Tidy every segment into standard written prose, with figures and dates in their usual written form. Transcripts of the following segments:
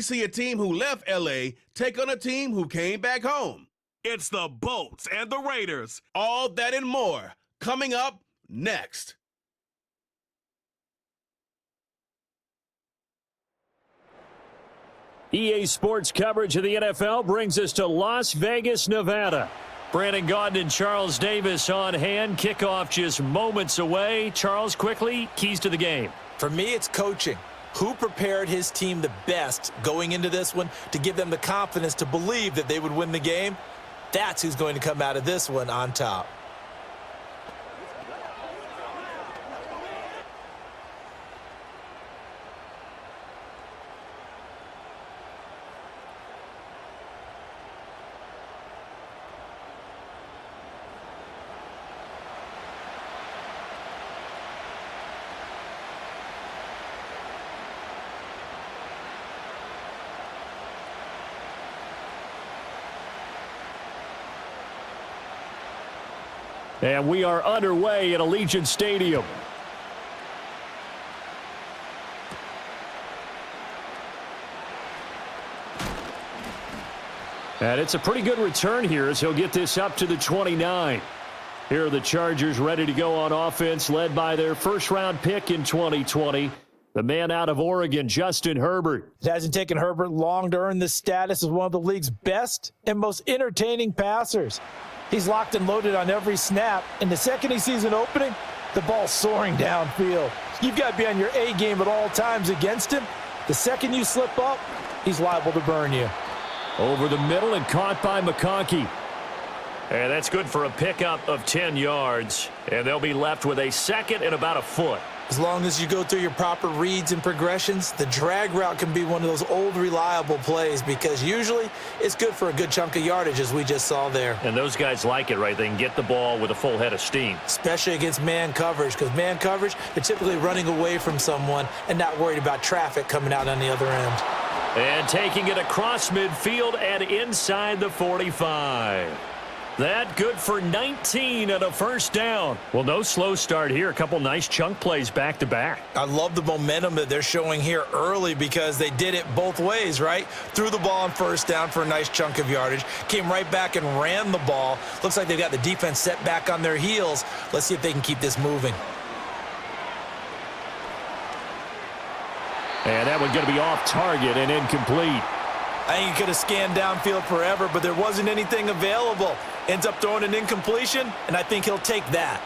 see a team who left L.A. take on a team who came back home. It's the Bolts and the Raiders. All that and more coming up next. EA Sports coverage of the NFL brings us to Las Vegas, Nevada. Brandon Gaudin and Charles Davis on hand. Kickoff just moments away. Charles, quickly, keys to the game. For me, it's coaching. Who prepared his team the best going into this one to give them the confidence to believe that they would win the game? That's who's going to come out of this one on top. And we are underway at Allegiant Stadium. And it's a pretty good return here as he'll get this up to the 29. Here are the Chargers ready to go on offense, led by their first-round pick in 2020, the man out of Oregon, Justin Herbert. It hasn't taken Herbert long to earn this status as one of the league's best and most entertaining passers. He's locked and loaded on every snap, and the second he sees an opening, the ball's soaring downfield. You've got to be on your A game at all times against him. The second you slip up, he's liable to burn you. Over the middle and caught by McConkey. And that's good for a pickup of 10 yards. And they'll be left with a second and about a foot. As long as you go through your proper reads and progressions, the drag route can be one of those old reliable plays because usually it's good for a good chunk of yardage as we just saw there. And those guys like it, right? They can get the ball with a full head of steam. Especially against man coverage because man coverage, they're typically running away from someone and not worried about traffic coming out on the other end. And taking it across midfield and inside the 45. That good for 19 and a first down. Well, no slow start here. A couple nice chunk plays back-to-back. I love the momentum that they're showing here early because they did it both ways, right? Threw the ball on first down for a nice chunk of yardage. Came right back and ran the ball. Looks like they've got the defense set back on their heels. Let's see if they can keep this moving. And that one going to be off target and incomplete. I think he could have scanned downfield forever, but there wasn't anything available. Ends up throwing an incompletion, and I think he'll take that.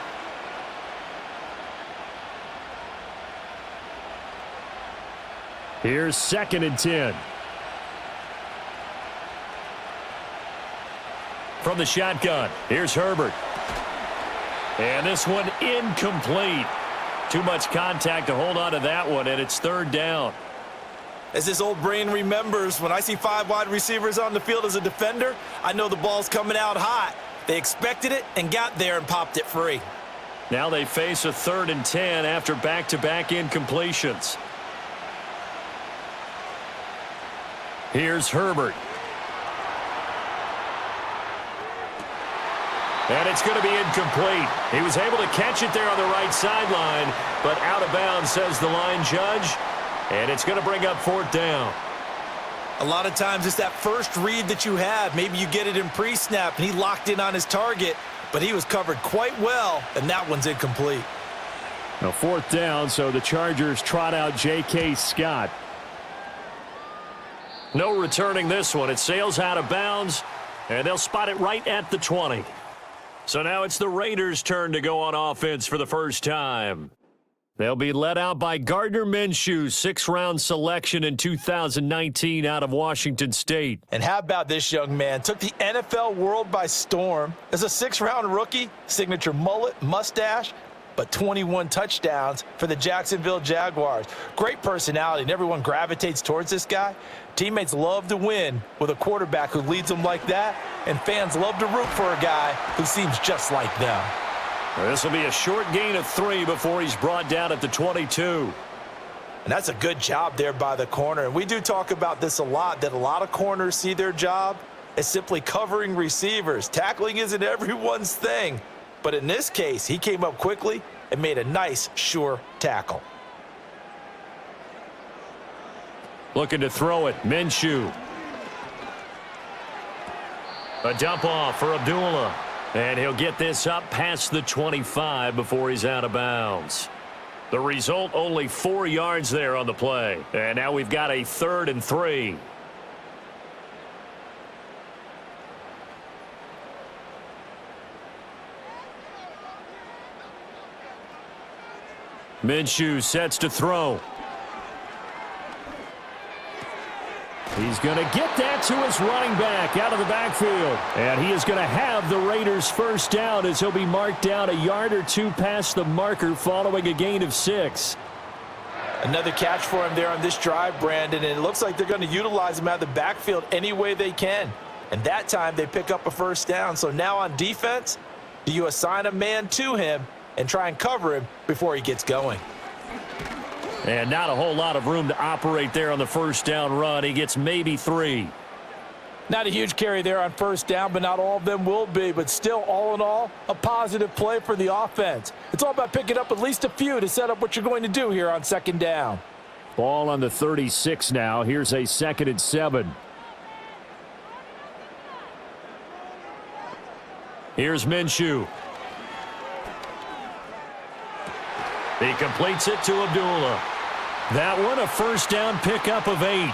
Here's 2nd and 10. From the shotgun, here's Herbert. And this one incomplete. Too much contact to hold on to that one, and it's 3rd down. As this old brain remembers, when I see 5 wide receivers on the field as a defender, I know the ball's coming out hot. They expected it and got there and popped it free. Now they face a 3rd and 10 after back-to-back incompletions. Here's Herbert. And it's going to be incomplete. He was able to catch it there on the right sideline, but out of bounds, says the line judge. And it's going to bring up 4th down. A lot of times it's that first read that you have. Maybe you get it in pre-snap, and he locked in on his target, but he was covered quite well, and that one's incomplete. Now 4th down, so the Chargers trot out J.K. Scott. No returning this one. It sails out of bounds, and they'll spot it right at the 20. So now it's the Raiders' turn to go on offense for the first time. They'll be led out by Gardner Minshew, 6th-round selection in 2019 out of Washington State. And how about this young man? Took the NFL world by storm. As a 6th-round rookie, signature mullet, mustache, but 21 touchdowns for the Jacksonville Jaguars. Great personality, and everyone gravitates towards this guy. Teammates love to win with a quarterback who leads them like that, and fans love to root for a guy who seems just like them. This will be a short gain of 3 before he's brought down at the 22. And that's a good job there by the corner. And we do talk about this a lot, that a lot of corners see their job as simply covering receivers. Tackling isn't everyone's thing. But in this case, he came up quickly and made a nice, sure tackle. Looking to throw it. Minshew. A dump off for Abdullah. And he'll get this up past the 25 before he's out of bounds. The result, only 4 yards there on the play. And now we've got a 3rd and 3. Minshew sets to throw. He's going to get that to his running back out of the backfield. And he is going to have the Raiders first down as he'll be marked down a yard or 2 past the marker following a gain of 6. Another catch for him there on this drive, Brandon, and it looks like they're going to utilize him out of the backfield any way they can. And that time they pick up a first down. So now on defense, do you assign a man to him and try and cover him before he gets going? And not a whole lot of room to operate there on the first down run. He gets maybe 3. Not a huge carry there on first down, but not all of them will be. But still, all in all, a positive play for the offense. It's all about picking up at least a few to set up what you're going to do here on second down. Ball on the 36 now. Here's a 2nd and 7. Here's Minshew. He completes it to Abdullah. That one, a first down pickup of 8.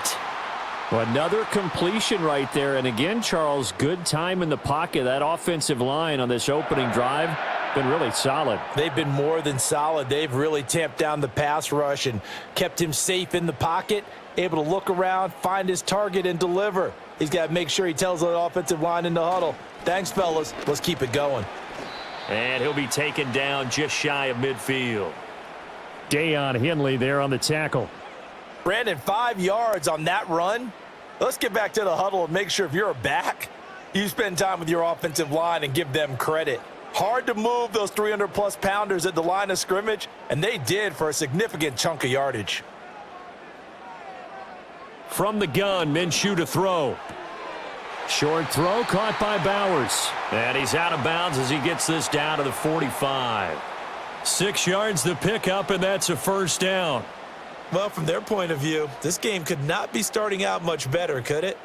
Another completion right there. And again, Charles, good time in the pocket. That offensive line on this opening drive been really solid. They've been more than solid. They've really tamped down the pass rush and kept him safe in the pocket, able to look around, find his target, and deliver. He's got to make sure he tells the offensive line in the huddle, thanks, fellas. Let's keep it going. And he'll be taken down just shy of midfield. Deion Henley there on the tackle. Brandon, 5 yards on that run. Let's get back to the huddle and make sure if you're a back, you spend time with your offensive line and give them credit. Hard to move those 300-plus pounders at the line of scrimmage, and they did for a significant chunk of yardage. From the gun, Minshew to throw. Short throw caught by Bowers. And he's out of bounds as he gets this down to the 45. 6 yards to pick up, and that's a first down. Well, from their point of view, this game could not be starting out much better, could it?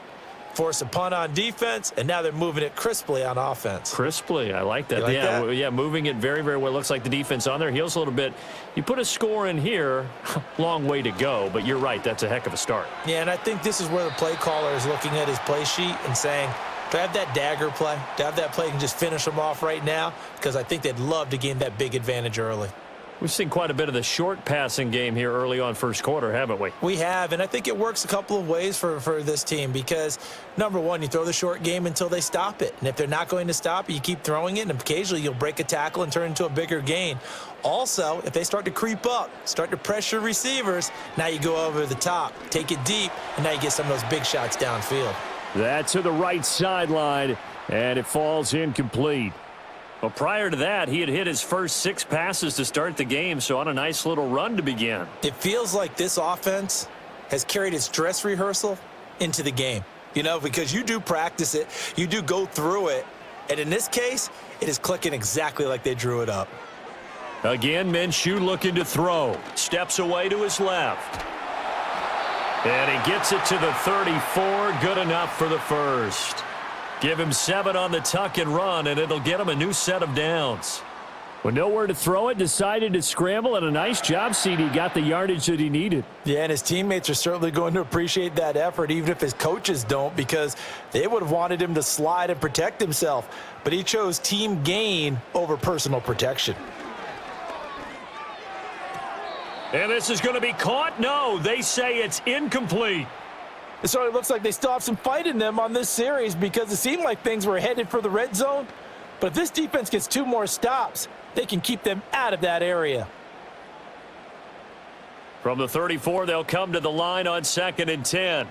Force a punt on defense, and now they're moving it crisply on offense. Crisply, I like that. You like yeah, that? Yeah, moving it very, very well. Looks like the defense on their heels a little bit. You put a score in here, long way to go, but you're right, that's a heck of a start. Yeah, and I think this is where the play caller is looking at his play sheet and saying, do I have that dagger play? Do I have that play and just finish them off right now? Because I think they'd love to gain that big advantage early. We've seen quite a bit of the short passing game here early on first quarter, haven't we? We have, and I think it works a couple of ways for this team because, number one, you throw the short game until they stop it. And if they're not going to stop it, you keep throwing it, and occasionally you'll break a tackle and turn it into a bigger gain. Also, if they start to creep up, start to pressure receivers, now you go over the top, take it deep, and now you get some of those big shots downfield. That to the right sideline, and it falls incomplete. Well, prior to that, he had hit his first 6 passes to start the game, so on a nice little run to begin. It feels like this offense has carried its dress rehearsal into the game, you know, because you do practice it, you do go through it, and in this case, it is clicking exactly like they drew it up. Again, Minshew looking to throw. Steps away to his left. And he gets it to the 34, good enough for the first. Give him 7 on the tuck and run, and it'll get him a new set of downs. With nowhere to throw it, decided to scramble, and a nice job, CD. Got the yardage that he needed. Yeah, and his teammates are certainly going to appreciate that effort, even if his coaches don't, because they would have wanted him to slide and protect himself. But he chose team gain over personal protection. And this is going to be caught? No, they say it's incomplete. It certainly looks like they still have some fight in them on this series because it seemed like things were headed for the red zone. But if this defense gets 2 more stops, they can keep them out of that area. From the 34, they'll come to the line on 2nd and 10.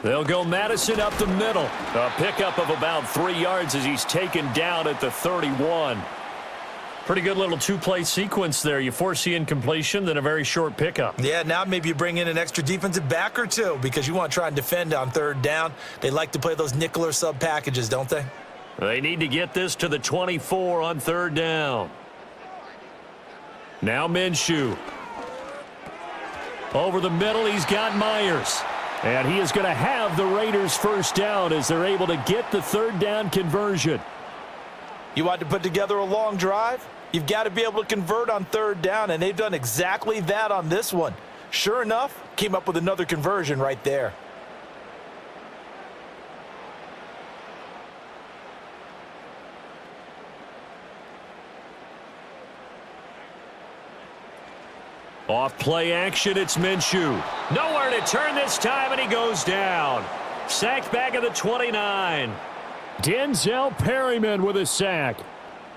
They'll go Madison up the middle. A pickup of about 3 yards as he's taken down at the 31. Pretty good little 2-play sequence there. You force the incompletion, then a very short pickup. Yeah, now maybe you bring in an extra defensive back or 2 because you want to try and defend on 3rd down. They like to play those nickel or sub packages, don't they? They need to get this to the 24 on 3rd down. Now Minshew. Over the middle, he's got Myers. And he is going to have the Raiders first down as they're able to get the third down conversion. You want to put together a long drive? You've got to be able to convert on third down, and they've done exactly that on this one. Sure enough, came up with another conversion right there. Off play action, it's Minshew. Nowhere to turn this time, and he goes down. Sacked back at the 29. Denzel Perryman with a sack.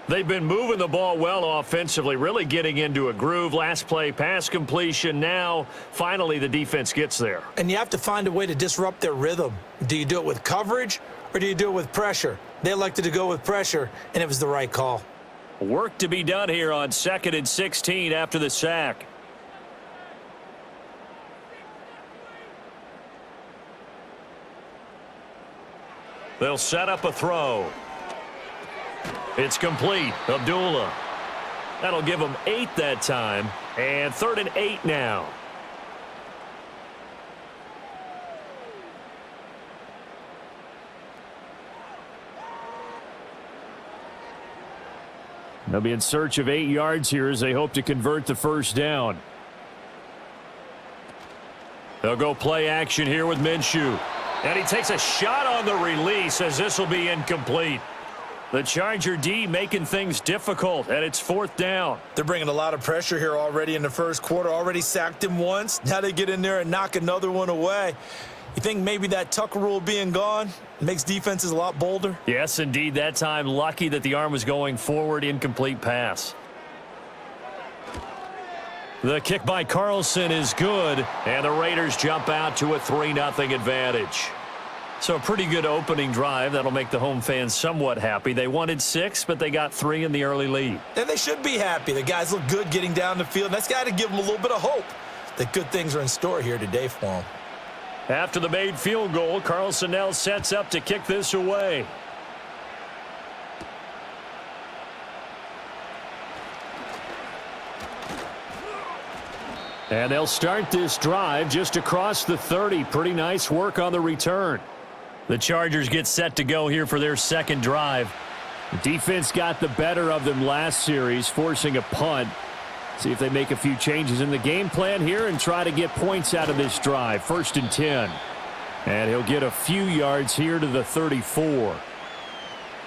They've been moving the ball well offensively, really getting into a groove. Last play, pass completion. Now, finally, the defense gets there. And you have to find a way to disrupt their rhythm. Do you do it with coverage, or do you do it with pressure? They elected to go with pressure, and it was the right call. Work to be done here on 2nd and 16 after the sack. They'll set up a throw. It's complete. Abdullah. That'll give them 8 that time. And 3rd and 8 now. They'll be in search of 8 yards here as they hope to convert the first down. They'll go play action here with Minshew. And he takes a shot on the release as this will be incomplete. The Charger D making things difficult, and it's 4th down. They're bringing a lot of pressure here already in the first quarter. Already sacked him once. Now they get in there and knock another one away. You think maybe that Tucker rule being gone makes defenses a lot bolder? Yes, indeed. That time lucky that the arm was going forward. Incomplete pass. The kick by Carlson is good, and the Raiders jump out to a 3-0 advantage. So a pretty good opening drive. That'll make the home fans somewhat happy. They wanted 6, but they got 3 in the early lead. And they should be happy. The guys look good getting down the field. That's got to give them a little bit of hope that good things are in store here today for them. After the made field goal, Carlson now sets up to kick this away. And they'll start this drive just across the 30. Pretty nice work on the return. The Chargers get set to go here for their second drive. The defense got the better of them last series, forcing a punt. See if they make a few changes in the game plan here and try to get points out of this drive. 1st and 10. And he'll get a few yards here to the 34.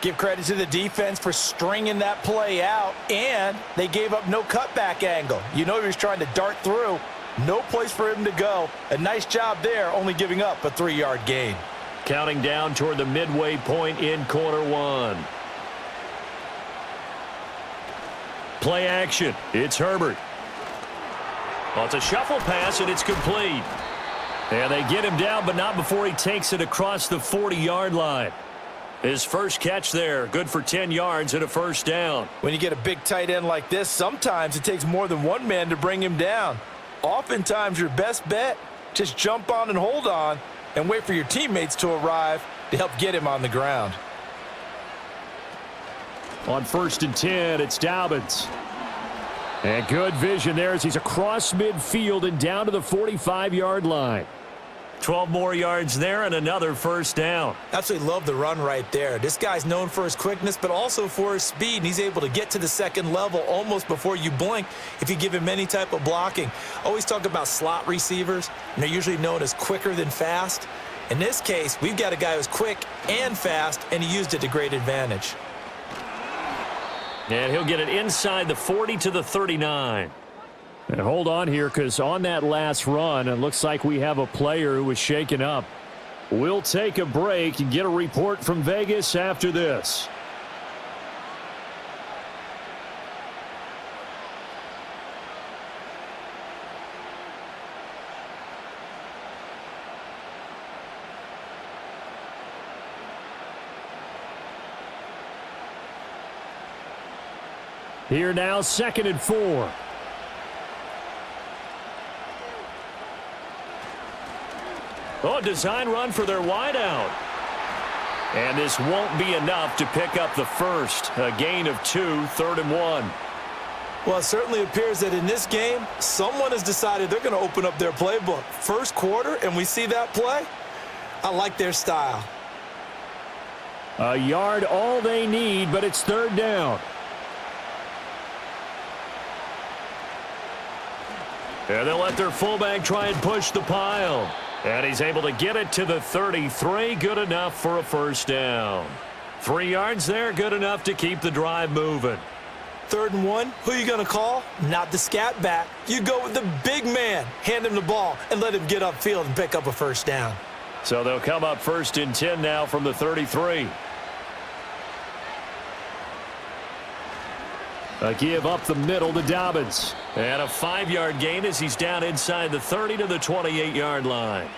Give credit to the defense for stringing that play out, and they gave up no cutback angle. You know he was trying to dart through. No place for him to go. A nice job there, only giving up a 3-yard gain. Counting down toward the midway point in quarter 1. Play action. It's Herbert. Well, it's a shuffle pass, and it's complete. And they get him down, but not before he takes it across the 40-yard line. His first catch there, good for 10 yards and a first down. When you get a big tight end like this, sometimes it takes more than one man to bring him down. Oftentimes, your best bet, just jump on and hold on and wait for your teammates to arrive to help get him on the ground. On 1st and 10, it's Dobbins. And good vision there as he's across midfield and down to the 45-yard line. 12 more yards there and another first down. Absolutely love the run right there. This guy's known for his quickness, but also for his speed, and he's able to get to the second level almost before you blink if you give him any type of blocking. Always talk about slot receivers, and they're usually known as quicker than fast. In this case, we've got a guy who's quick and fast, and he used it to great advantage. And he'll get it inside the 40 to the 39. And hold on here, because on that last run, it looks like we have a player who was shaken up. We'll take a break and get a report from Vegas after this. Here now, 2nd and 4. Oh, design run for their wideout. And this won't be enough to pick up the first. A gain of 2, 3rd and 1. Well, it certainly appears that in this game, someone has decided they're going to open up their playbook. First quarter, and we see that play. I like their style. A yard all they need, but it's third down. And they'll let their fullback try and push the pile. And he's able to get it to the 33. Good enough for a first down. 3 yards there, good enough to keep the drive moving. 3rd and 1, who are you going to call? Not the scat back. You go with the big man. Hand him the ball and let him get upfield and pick up a first down. So they'll come up 1st and 10 now from the 33. A give up the middle to Dobbins. And a 5-yard gain as he's down inside the 30 to the 28-yard line.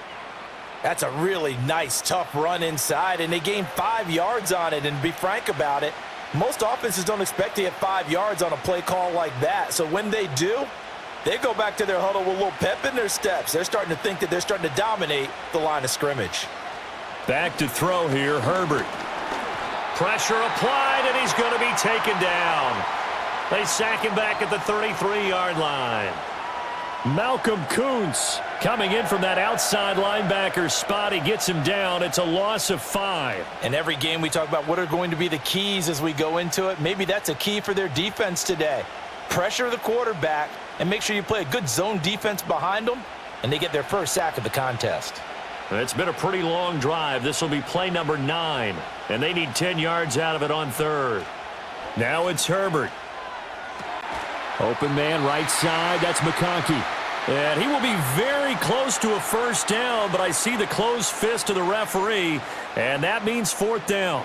That's a really nice, tough run inside, and they gained 5 yards on it. And to be frank about it, most offenses don't expect to get 5 yards on a play call like that. So when they do, they go back to their huddle with a little pep in their steps. They're starting to think that they're starting to dominate the line of scrimmage. Back to throw here, Herbert. Pressure applied, and he's going to be taken down. They sack him back at the 33-yard line. Malcolm Kuntz coming in from that outside linebacker spot. He gets him down. It's a loss of 5. In every game we talk about what are going to be the keys as we go into it. Maybe that's a key for their defense today. Pressure the quarterback and make sure you play a good zone defense behind them, and they get their first sack of the contest. It's been a pretty long drive. This will be play number 9, and they need 10 yards out of it on 3rd. Now it's Herbert. Open man right side. That's McConkey. And he will be very close to a first down, but I see the closed fist of the referee, and that means 4th down.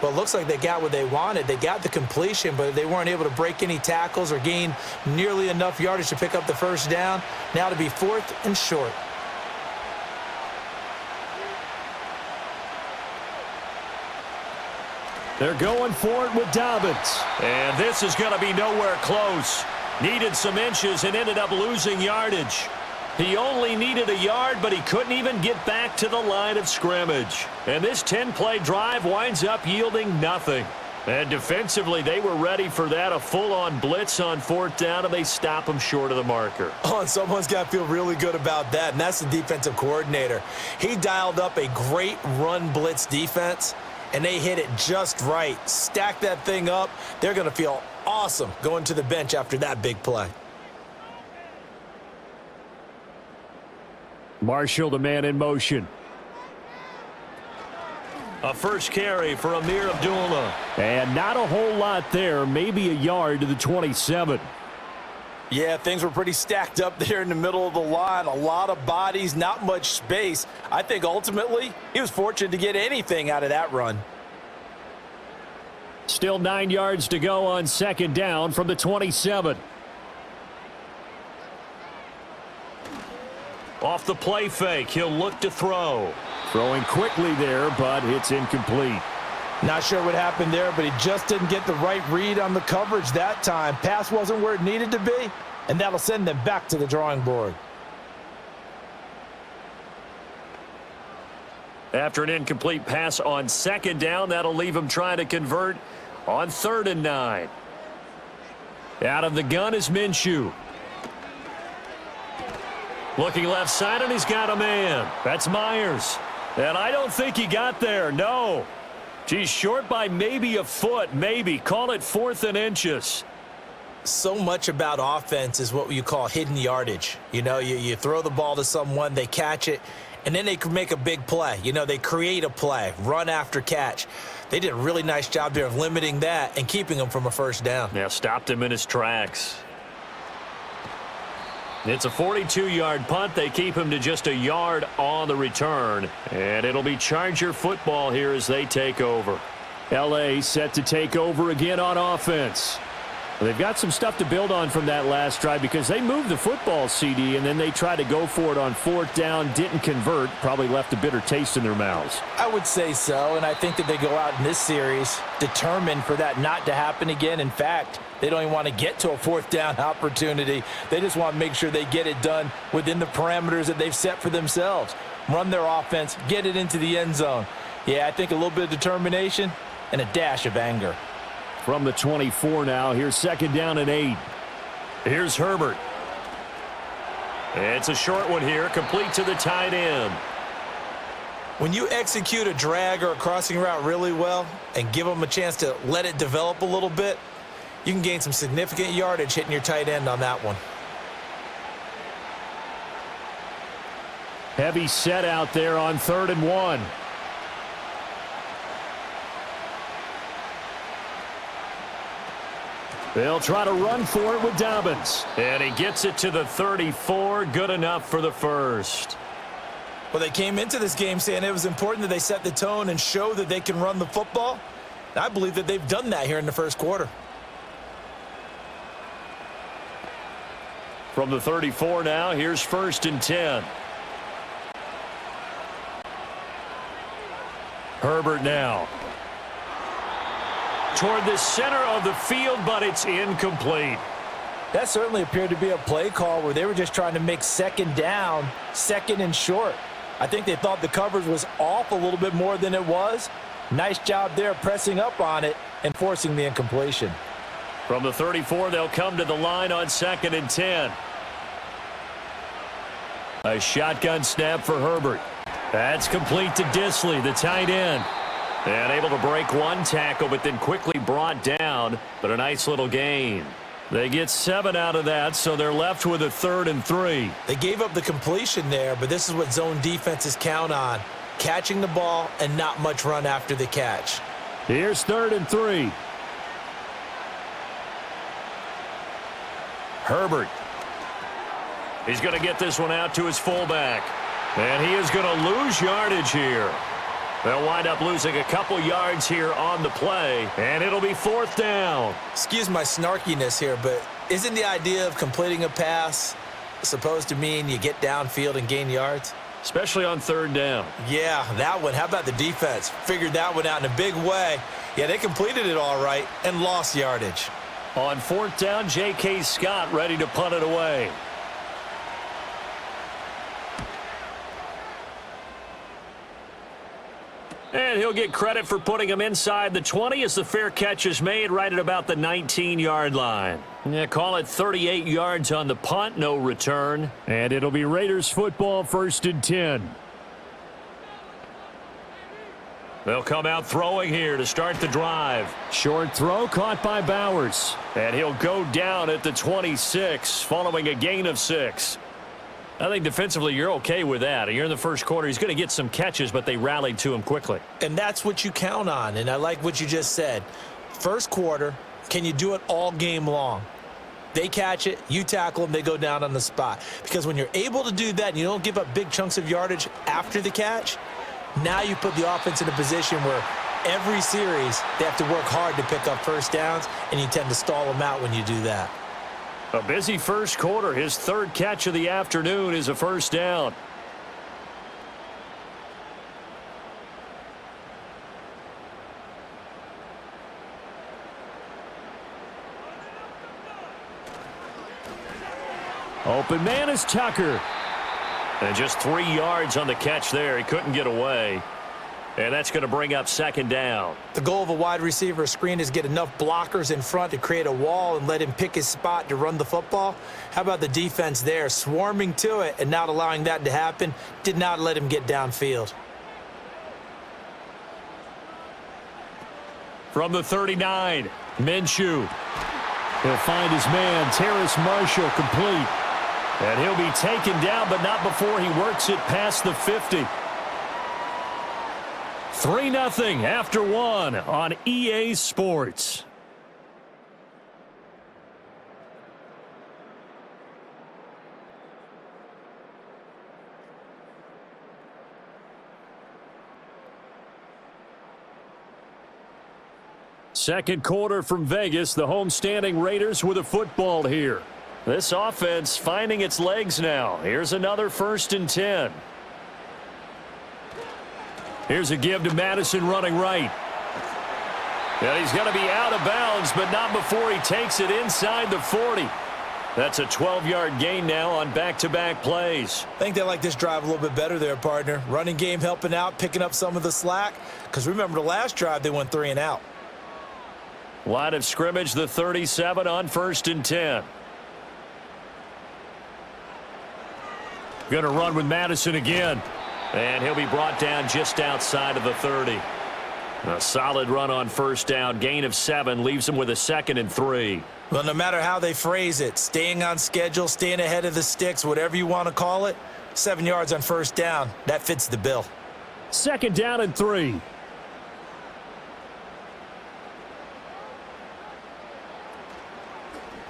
Well, it looks like they got what they wanted. They got the completion, but they weren't able to break any tackles or gain nearly enough yardage to pick up the first down. Now to be 4th and short. They're going for it with Dobbins. And this is going to be nowhere close. Needed some inches and ended up losing yardage. He only needed a yard, but he couldn't even get back to the line of scrimmage. And this 10-play drive winds up yielding nothing. And defensively, they were ready for that, a full-on blitz on 4th down, and they stop him short of the marker. Oh, and someone's got to feel really good about that, and that's the defensive coordinator. He dialed up a great run blitz defense, and they hit it just right. Stack that thing up. They're going to feel awesome going to the bench after that big play. Marshall, the man in motion. A first carry for Amir Abdullah. And not a whole lot there. Maybe a yard to the 27. Yeah, things were pretty stacked up there in the middle of the line. A lot of bodies, not much space. I think ultimately he was fortunate to get anything out of that run. Still 9 yards to go on 2nd down from the 27. Off the play fake, he'll look to throw. Throwing quickly there, but it's incomplete. Not sure what happened there, but he just didn't get the right read on the coverage that time. Pass wasn't where it needed to be, and that'll send them back to the drawing board. After an incomplete pass on 2nd down, that'll leave him trying to convert on 3rd and 9. Out of the gun is Minshew. Looking left side, and he's got a man. That's Myers. And I don't think he got there, no. He's short by maybe a foot, maybe. Call it 4th and inches. So much about offense is what you call hidden yardage. You know, you throw the ball to someone, they catch it, and then they can make a big play. You know, they create a play, run after catch. They did a really nice job there of limiting that and keeping him from a first down. Yeah, stopped him in his tracks. It's a 42-yard punt. They keep him to just a yard on the return. And it'll be Charger football here as they take over. L.A. set to take over again on offense. They've got some stuff to build on from that last drive because they moved the football, CD, and then they tried to go for it on 4th down, didn't convert, probably left a bitter taste in their mouths. I would say so, and I think that they go out in this series determined for that not to happen again. In fact, they don't even want to get to a 4th down opportunity. They just want to make sure they get it done within the parameters that they've set for themselves. Run their offense, get it into the end zone. Yeah, I think a little bit of determination and a dash of anger. From the 24 now, here's 2nd down and 8. Here's Herbert. It's a short one here, complete to the tight end. When you execute a drag or a crossing route really well and give them a chance to let it develop a little bit, you can gain some significant yardage hitting your tight end on that one. Heavy set out there on 3rd and 1. They'll try to run for it with Dobbins. And he gets it to the 34. Good enough for the first. Well, they came into this game saying it was important that they set the tone and show that they can run the football. And I believe that they've done that here in the first quarter. From the 34 now, here's 1st and 10. Herbert now. Toward the center of the field, but it's incomplete. That certainly appeared to be a play call where they were just trying to make 2nd down, 2nd and short. I think they thought the coverage was off a little bit more than it was. Nice job there pressing up on it and forcing the incompletion. From the 34, they'll come to the line on 2nd and 10. A shotgun snap for Herbert. That's complete to Disley, the tight end. And able to break one tackle, but then quickly brought down. But a nice little gain. They get 7 out of that, so they're left with a 3rd and 3. They gave up the completion there, but this is what zone defenses count on. Catching the ball and not much run after the catch. Here's 3rd and 3. Herbert. He's going to get this one out to his fullback. And he is going to lose yardage here. They'll wind up losing a couple yards here on the play, and it'll be 4th down. Excuse my snarkiness here, but isn't the idea of completing a pass supposed to mean you get downfield and gain yards? Especially on 3rd down. Yeah, that one. How about the defense? Figured that one out in a big way. Yeah, they completed it all right and lost yardage. On 4th down, J.K. Scott ready to punt it away. And he'll get credit for putting him inside the 20 as the fair catch is made right at about the 19-yard line. Yeah, call it 38 yards on the punt, no return. And it'll be Raiders football, 1st and 10. They'll come out throwing here to start the drive. Short throw caught by Bowers. And he'll go down at the 26 following a gain of 6. I think defensively you're okay with that. You're in the first quarter. He's going to get some catches, but they rallied to him quickly. And that's what you count on, and I like what you just said. First quarter, can you do it all game long? They catch it, you tackle them, they go down on the spot. Because when you're able to do that and you don't give up big chunks of yardage after the catch, now you put the offense in a position where every series they have to work hard to pick up first downs, and you tend to stall them out when you do that. A busy first quarter. His 3rd catch of the afternoon is a 1st down. Open man is Tucker. And just 3 yards on the catch there. He couldn't get away. And that's going to bring up 2nd down. The goal of a wide receiver screen is get enough blockers in front to create a wall and let him pick his spot to run the football. How about the defense there, swarming to it and not allowing that to happen? Did not let him get downfield. From the 39, Minshew. He'll find his man, Terrace Marshall, complete. And he'll be taken down, but not before he works it past the 50. 3-0 after 1 on EA Sports. Second quarter from Vegas, the homestanding Raiders with a football here. This offense finding its legs now. Here's another 1st and 10. Here's a give to Madison running right. And he's going to be out of bounds, but not before he takes it inside the 40. That's a 12-yard gain now on back-to-back plays. I think they like this drive a little bit better there, partner. Running game helping out, picking up some of the slack. Because remember, the last drive they went 3 and out. Line of scrimmage, the 37 on 1st and 10. Going to run with Madison again. And he'll be brought down just outside of the 30. A solid run on first down. Gain of 7 leaves him with a 2nd and 3. Well, no matter how they phrase it, staying on schedule, staying ahead of the sticks, whatever you want to call it, 7 yards on first down, that fits the bill. 2nd down and 3.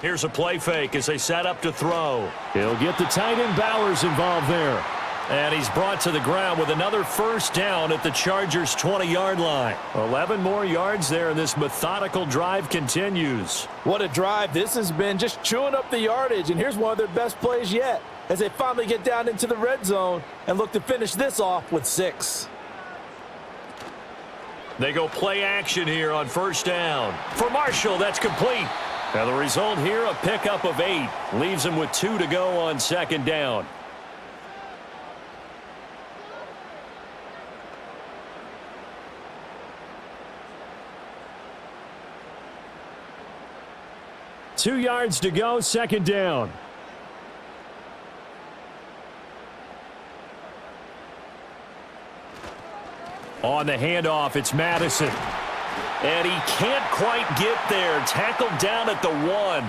Here's a play fake as they set up to throw. He'll get the tight end Bowers involved there. And he's brought to the ground with another first down at the Chargers' 20-yard line. 11 more yards there, and this methodical drive continues. What a drive this has been, just chewing up the yardage. And here's one of their best plays yet as they finally get down into the red zone and look to finish this off with 6. They go play action here on first down. For Marshall, that's complete. And the result here, a pickup of 8. Leaves him with 2 to go on 2nd down. Two yards to go, 2nd down. On the handoff, it's Madison. And he can't quite get there. Tackled down at the 1.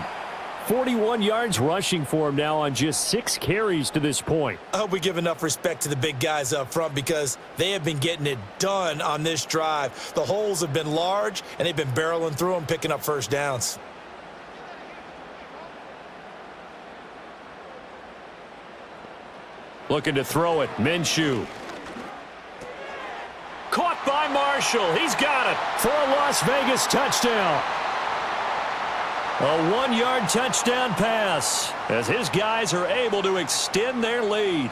41 yards rushing for him now on just 6 carries to this point. I hope we give enough respect to the big guys up front because they have been getting it done on this drive. The holes have been large, and they've been barreling through them, picking up first downs. Looking to throw it. Minshew. Caught by Marshall. He's got it for a Las Vegas touchdown. A 1-yard touchdown pass as his guys are able to extend their lead.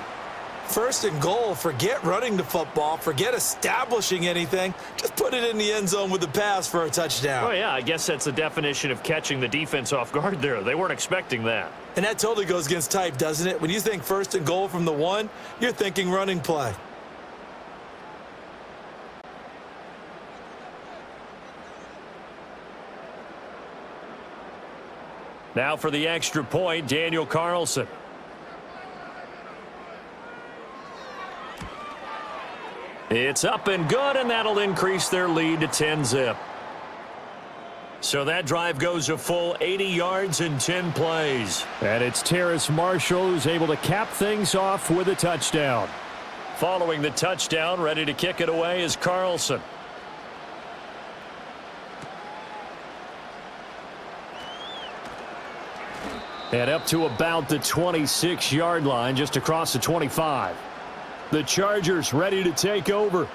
First and goal, forget running the football, forget establishing anything. Just put it in the end zone with the pass for a touchdown. Oh, yeah, I guess that's the definition of catching the defense off guard there. They weren't expecting that. And that totally goes against type, doesn't it? When you think first and goal from the 1, you're thinking running play. Now for the extra point, Daniel Carlson. It's up and good, and that'll increase their lead to 10-zip. So that drive goes a full 80 yards in 10 plays. And it's Terrace Marshall who's able to cap things off with a touchdown. Following the touchdown, ready to kick it away is Carlson. And up to about the 26-yard line, just across the 25. The Chargers ready to take over.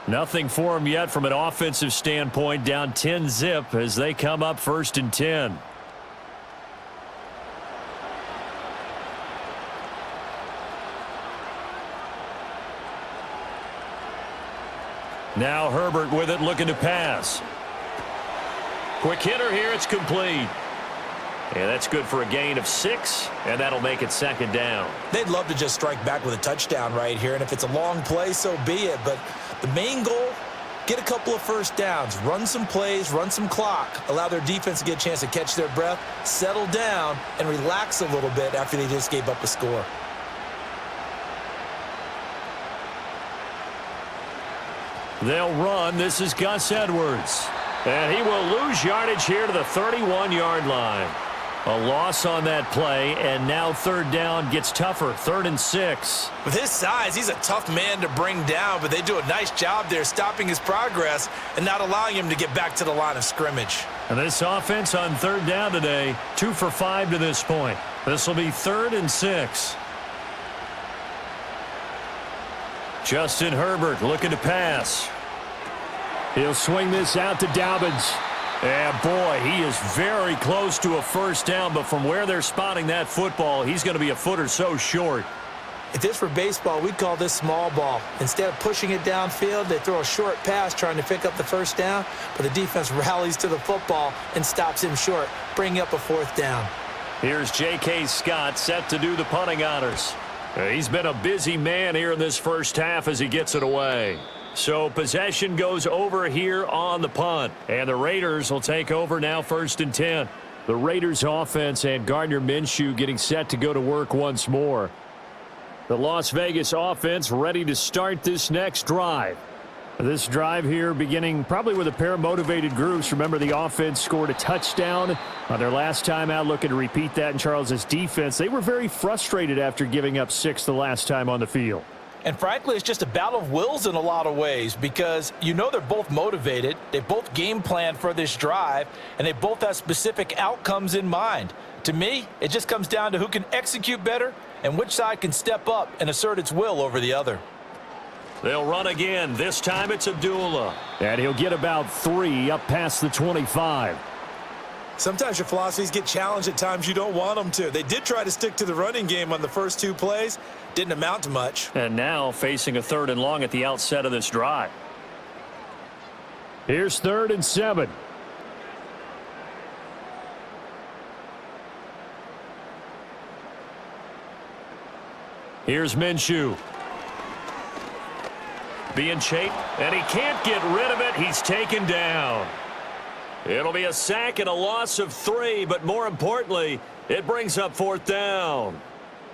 Nothing for them yet from an offensive standpoint, down 10-zip as they come up 1st and 10. Now Herbert with it, looking to pass. Quick hitter here, it's complete. And that's good for a gain of 6, and that'll make it 2nd down. They'd love to just strike back with a touchdown right here, and if it's a long play, so be it. But the main goal, get a couple of first downs, run some plays, run some clock, allow their defense to get a chance to catch their breath, settle down, and relax a little bit after they just gave up a score. They'll run. This is Gus Edwards. And he will lose yardage here to the 31-yard line. A loss on that play, and now 3rd down gets tougher, 3rd and 6. With his size, he's a tough man to bring down, but they do a nice job there stopping his progress and not allowing him to get back to the line of scrimmage. And this offense on 3rd down today, 2 for 5 to this point. This will be 3rd and 6. Justin Herbert looking to pass. He'll swing this out to Dobbins. And boy, he is very close to a first down, but from where they're spotting that football, he's going to be a foot or so short. If this were baseball, we'd call this small ball. Instead of pushing it downfield, they throw a short pass trying to pick up the first down, but the defense rallies to the football and stops him short, bringing up a 4th down. Here's J.K. Scott set to do the punting honors. He's been a busy man here in this first half as he gets it away. So possession goes over here on the punt, and the Raiders will take over now 1st and 10. The Raiders offense and Gardner Minshew getting set to go to work once more. The Las Vegas offense ready to start this next drive. This drive here beginning probably with a pair of motivated groups. Remember, the offense scored a touchdown on their last time out, looking to repeat that in Charles's defense. They were very frustrated after giving up 6 the last time on the field. And frankly, it's just a battle of wills in a lot of ways because you know they're both motivated. They both game plan for this drive, and they both have specific outcomes in mind. To me, it just comes down to who can execute better and which side can step up and assert its will over the other. They'll run again. This time it's Abdullah. And he'll get about 3 up past the 25. Sometimes your philosophies get challenged at times you don't want them to. They did try to stick to the running game on the first 2 plays. Didn't amount to much. And now facing a 3rd and long at the outset of this drive. Here's 3rd and 7. Here's Minshew. Being chased, and he can't get rid of it. He's taken down. It'll be a sack and a loss of 3, but more importantly, it brings up 4th down.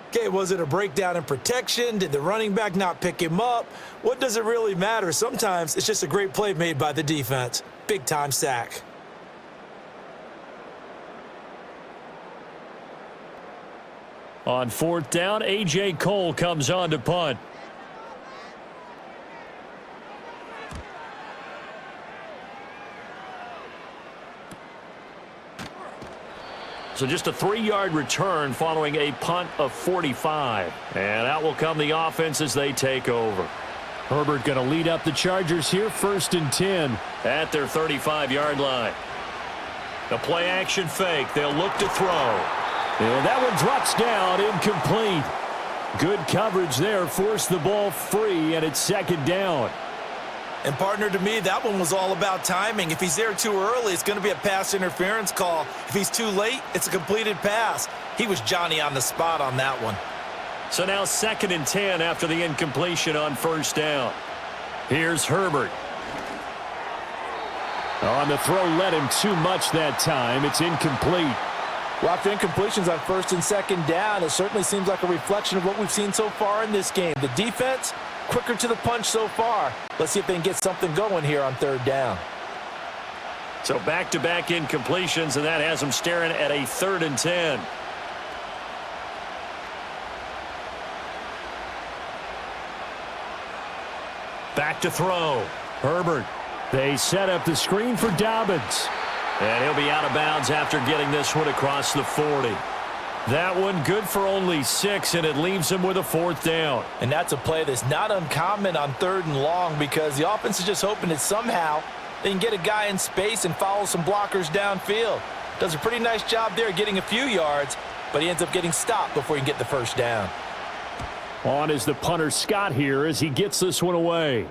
Okay, was it a breakdown in protection? Did the running back not pick him up? What does it really matter? Sometimes it's just a great play made by the defense. Big-time sack. On 4th down, A.J. Cole comes on to punt. So just a 3-yard return following a punt of 45. And out will come the offense as they take over. Herbert going to lead up the Chargers here, 1st and 10 at their 35-yard line. The play action fake. They'll look to throw. And that one drops down, incomplete. Good coverage there, forced the ball free, and it's 2nd down. And partner, to me, that one was all about timing. If he's there too early, it's going to be a pass interference call. If he's too late, it's a completed pass. He was Johnny on the spot on that one. So now 2nd and 10 after the incompletion on 1st down. Here's Herbert. On the throw, led him too much that time. It's incomplete. Well, after incompletions on 1st and 2nd down, it certainly seems like a reflection of what we've seen so far in this game. The defense, quicker to the punch so far. Let's see if they can get something going here on 3rd down. So back-to-back incompletions, and that has them staring at a 3rd and 10. Back to throw. Herbert. They set up the screen for Dobbins. And he'll be out of bounds after getting this one across the 40. That one good for only 6, and it leaves him with a 4th down. And that's a play that's not uncommon on 3rd and long because the offense is just hoping that somehow they can get a guy in space and follow some blockers downfield. Does a pretty nice job there getting a few yards, but he ends up getting stopped before he can get the 1st down. On is the punter Scott here as he gets this one away.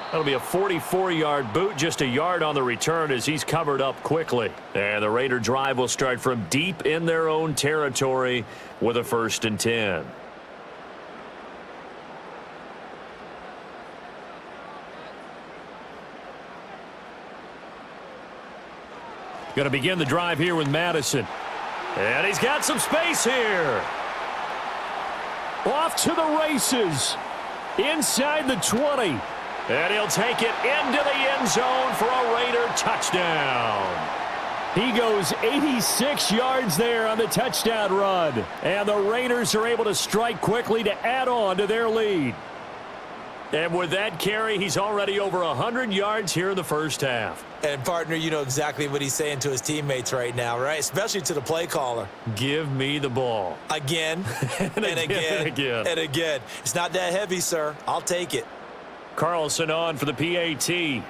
That'll be a 44-yard boot, just a yard on the return as he's covered up quickly. And the Raider drive will start from deep in their own territory with a 1st and 10. Going to begin the drive here with Madison. And he's got some space here. Off to the races. Inside the 20. And he'll take it into the end zone for a Raider touchdown. He goes 86 yards there on the touchdown run. And the Raiders are able to strike quickly to add on to their lead. And with that carry, he's already over 100 yards here in the 1st half. And partner, you know exactly what he's saying to his teammates right now, right? Especially to the play caller. Give me the ball. Again, and again. It's not that heavy, sir. I'll take it. Carlson on for the PAT.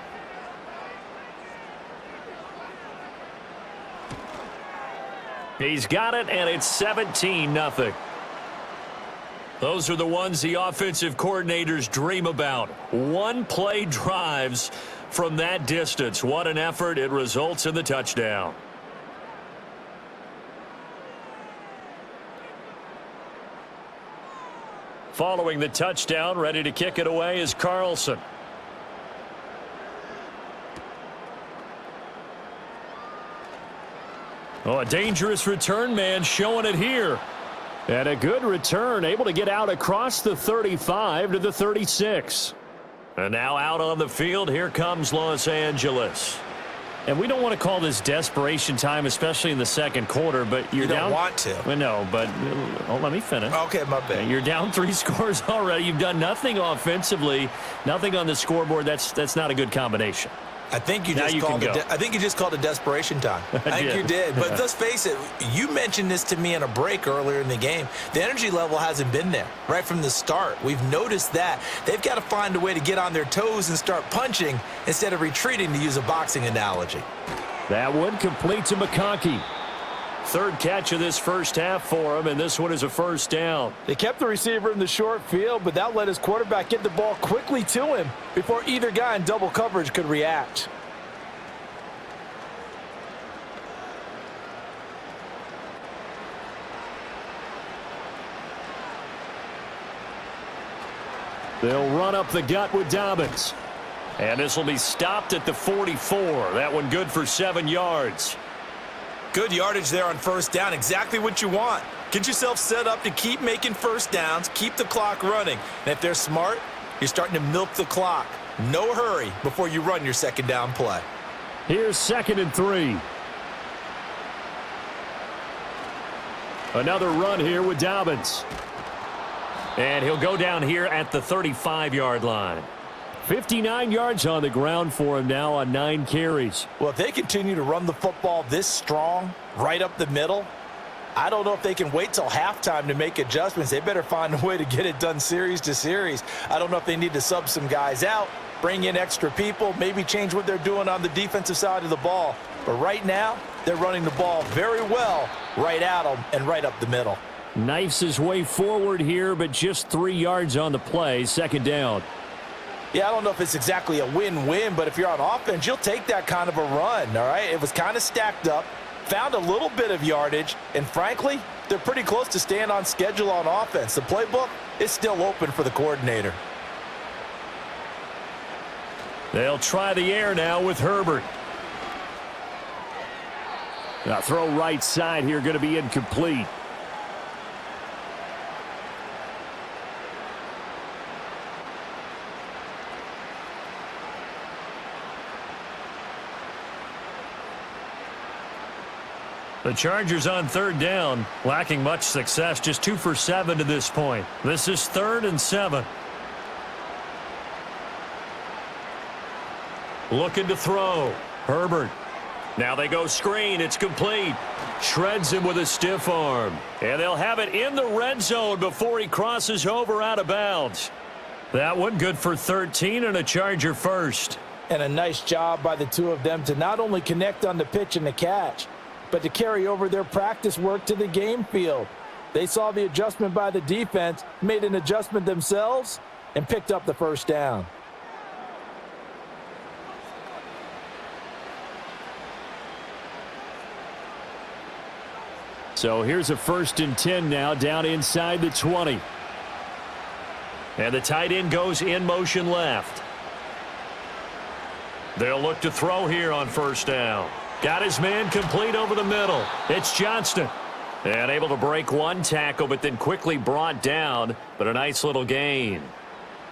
He's got it, and it's 17-0. Those are the ones the offensive coordinators dream about. One-play drives from that distance. What an effort. It results in the touchdown. Following the touchdown, ready to kick it away is Carlson. Oh, a dangerous return man showing it here. And a good return, able to get out across the 35 to the 36. And now out on the field, here comes Los Angeles. And we don't want to call this desperation time, especially in the second quarter, but you're down. You don't want to. Well, no, but let me finish. Okay, my bad. You're down 3 scores already. You've done nothing offensively, nothing on the scoreboard. That's not a good combination. I think you just called it desperation time. I think you did. But let's face it, you mentioned this to me in a break earlier in the game. The energy level hasn't been there right from the start. We've noticed that. They've got to find a way to get on their toes and start punching instead of retreating, to use a boxing analogy. That one complete to McConkey. Third catch of this first half for him, and this one is a first down. They kept the receiver in the short field, but that let his quarterback get the ball quickly to him before either guy in double coverage could react. They'll run up the gut with Dobbins. And this will be stopped at the 44. That one good for 7 yards. Good yardage there on first down. Exactly what you want. Get yourself set up to keep making first downs, keep the clock running. And if they're smart, you're starting to milk the clock. No hurry before you run your second down play. Here's 2nd and 3. Another run here with Dobbins. And he'll go down here at the 35-yard line. 59 yards on the ground for him now on 9 carries. Well, if they continue to run the football this strong, right up the middle, I don't know if they can wait till halftime to make adjustments. They better find a way to get it done series to series. I don't know if they need to sub some guys out, bring in extra people, maybe change what they're doing on the defensive side of the ball. But right now, they're running the ball very well right at them and right up the middle. Knifes his way forward here, but just 3 yards on the play. Second down. Yeah, I don't know if it's exactly a win-win, but if you're on offense, you'll take that kind of a run, all right? It was kind of stacked up, found a little bit of yardage, and frankly, they're pretty close to staying on schedule on offense. The playbook is still open for the coordinator. They'll try the air now with Herbert. Now throw right side here, going to be incomplete. The Chargers on third down, lacking much success, just 2 for 7 to this point. This is 3rd and 7. Looking to throw. Herbert. Now they go screen. It's complete. Shreds him with a stiff arm. And they'll have it in the red zone before he crosses over out of bounds. That one good for 13 and a Charger first. And a nice job by the two of them to not only connect on the pitch and the catch, but to carry over their practice work to the game field. They saw the adjustment by the defense, made an adjustment themselves, and picked up the first down. So here's a 1st and 10 now, down inside the 20. And the tight end goes in motion left. They'll look to throw here on first down. Got his man complete over the middle. It's Johnston. And able to break one tackle, but then quickly brought down. But a nice little gain.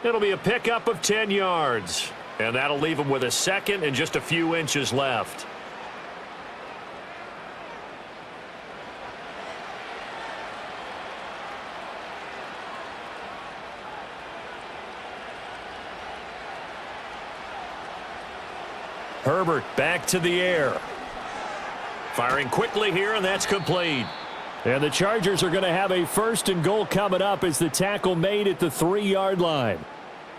It'll be a pickup of 10 yards. And that'll leave him with a second and just a few inches left. Herbert back to the air. Firing quickly here, and that's complete. And the Chargers are going to have a 1st and goal coming up as the tackle made at the 3-yard line.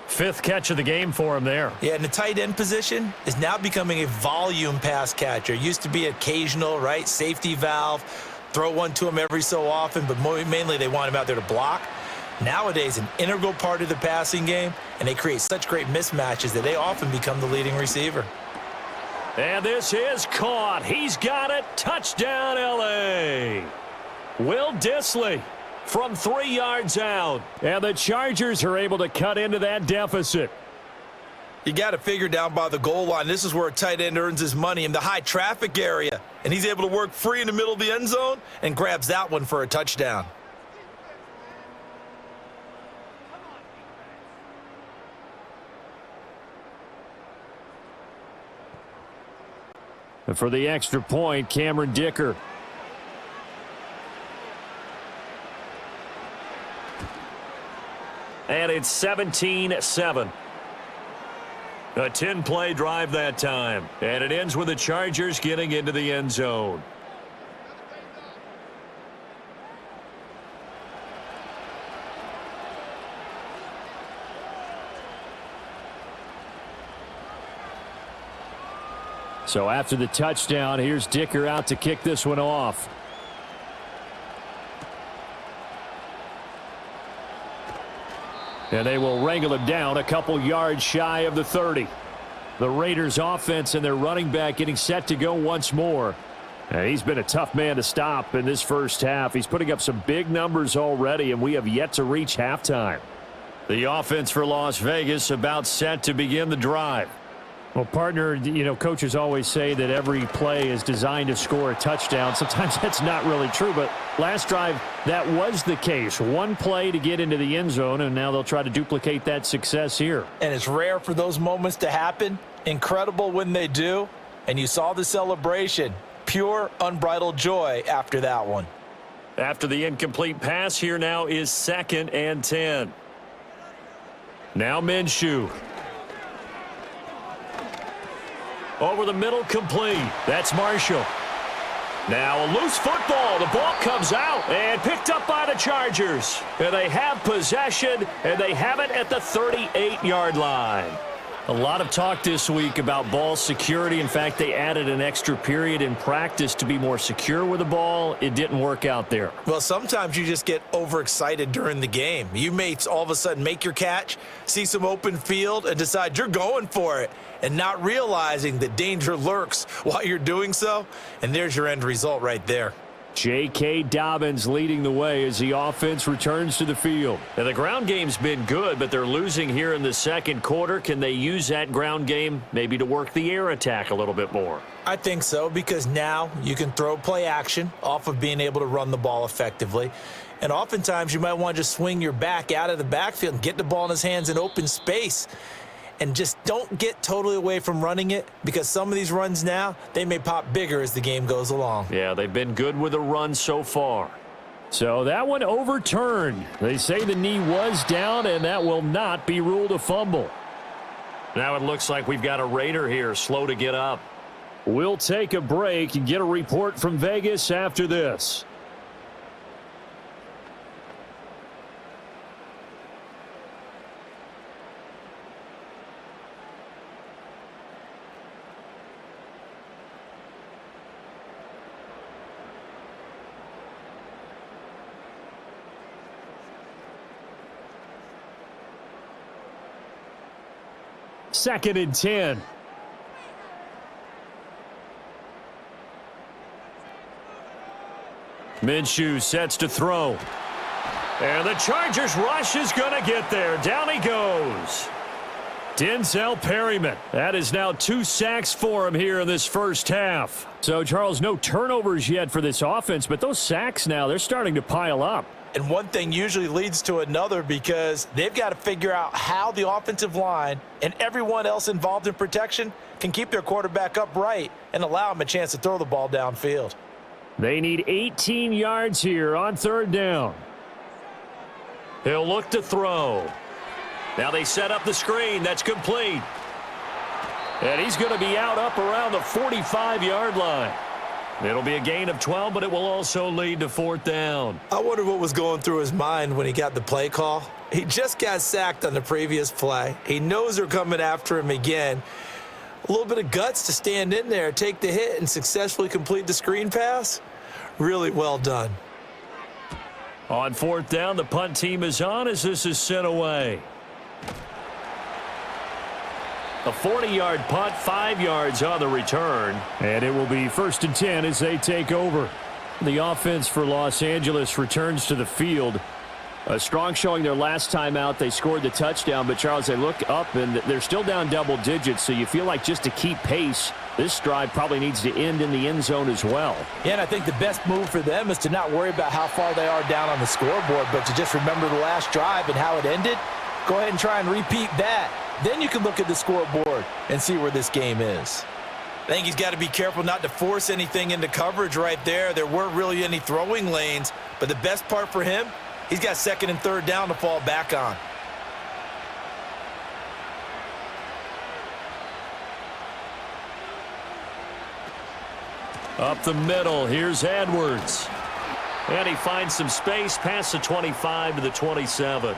5th catch of the game for him there. Yeah, and the tight end position is now becoming a volume pass catcher. Used to be occasional, right? Safety valve. Throw one to him every so often, but mainly they want him out there to block. Nowadays, an integral part of the passing game, and they create such great mismatches that they often become the leading receiver. And this is caught. He's got it. Touchdown, L.A. Will Dissly from 3 yards out. And the Chargers are able to cut into that deficit. You got to figure down by the goal line. This is where a tight end earns his money in the high traffic area. and he's able to work free in the middle of the end zone and grabs that one for a touchdown. And for the extra point, Cameron Dicker. And it's 17-7. A 10-play drive that time. And it ends with the Chargers getting into the end zone. So after the touchdown, here's Dicker out to kick this one off. And they will wrangle him down a couple yards shy of the 30. The Raiders offense and their running back getting set to go once more. And he's been a tough man to stop in this first half. He's putting up some big numbers already, and we have yet to reach halftime. The offense for Las Vegas about set to begin the drive. Well, partner, you know, coaches always say that every play is designed to score a touchdown. Sometimes that's not really true, but last drive, that was the case. One play to get into the end zone, and now they'll try to duplicate that success here. And it's rare for those moments to happen. Incredible when they do. And you saw the celebration. Pure, unbridled joy after that one. After the incomplete pass, here now is 2nd and 10. Now Minshew. Over the middle, complete. That's Marshall. Now a loose football. The ball comes out and picked up by the Chargers. And they have possession, and they have it at the 38-yard line. A lot of talk this week about ball security. In fact, they added an extra period in practice to be more secure with the ball. It didn't work out there. Well, sometimes you just get overexcited during the game. You may all of a sudden make your catch, see some open field, and decide you're going for it, and not realizing that danger lurks while you're doing so. And there's your end result right there. J.K. Dobbins leading the way as the offense returns to the field. Now, the ground game's been good, but they're losing here in the second quarter. Can they use that ground game maybe to work the air attack a little bit more? I think so, because now you can throw play action off of being able to run the ball effectively. And oftentimes you might want to just swing your back out of the backfield and get the ball in his hands in open space. And just don't get totally away from running it, because some of these runs now, they may pop bigger as the game goes along. Yeah, they've been good with the run so far. So that one overturned. They say the knee was down, and that will not be ruled a fumble. Now it looks like we've got a Raider here, slow to get up. We'll take a break and get a report from Vegas after this. Second and 10. Minshew sets to throw. And the Chargers rush is going to get there. Down he goes. Denzel Perryman. That is now 2 sacks for him here in this first half. So, Charles, no turnovers yet for this offense, but those sacks now, they're starting to pile up. And one thing usually leads to another, because they've got to figure out how the offensive line and everyone else involved in protection can keep their quarterback upright and allow him a chance to throw the ball downfield. They need 18 yards here on 3rd down. He'll look to throw. Now they set up the screen. That's complete. And he's going to be out up around the 45-yard line. It'll be a gain of 12, but it will also lead to 4th down. I wonder what was going through his mind when he got the play call. He just got sacked on the previous play. He knows they're coming after him again. A little bit of guts to stand in there, take the hit, and successfully complete the screen pass. Really well done. On 4th down, the punt team is on as this is sent away. A 40-yard punt, 5 yards on the return. And it will be 1st and 10 as they take over. The offense for Los Angeles returns to the field. A strong showing their last time out. They scored the touchdown, but Charles, they look up and they're still down double digits, so you feel like just to keep pace, this drive probably needs to end in the end zone as well. Yeah, and I think the best move for them is to not worry about how far they are down on the scoreboard, but to just remember the last drive and how it ended. Go ahead and try and repeat that. Then you can look at the scoreboard and see where this game is. I think he's got to be careful not to force anything into coverage right there. There weren't really any throwing lanes, but the best part for him, he's got second and third down to fall back on. Up the middle, here's Edwards. And he finds some space past the 25 to the 27.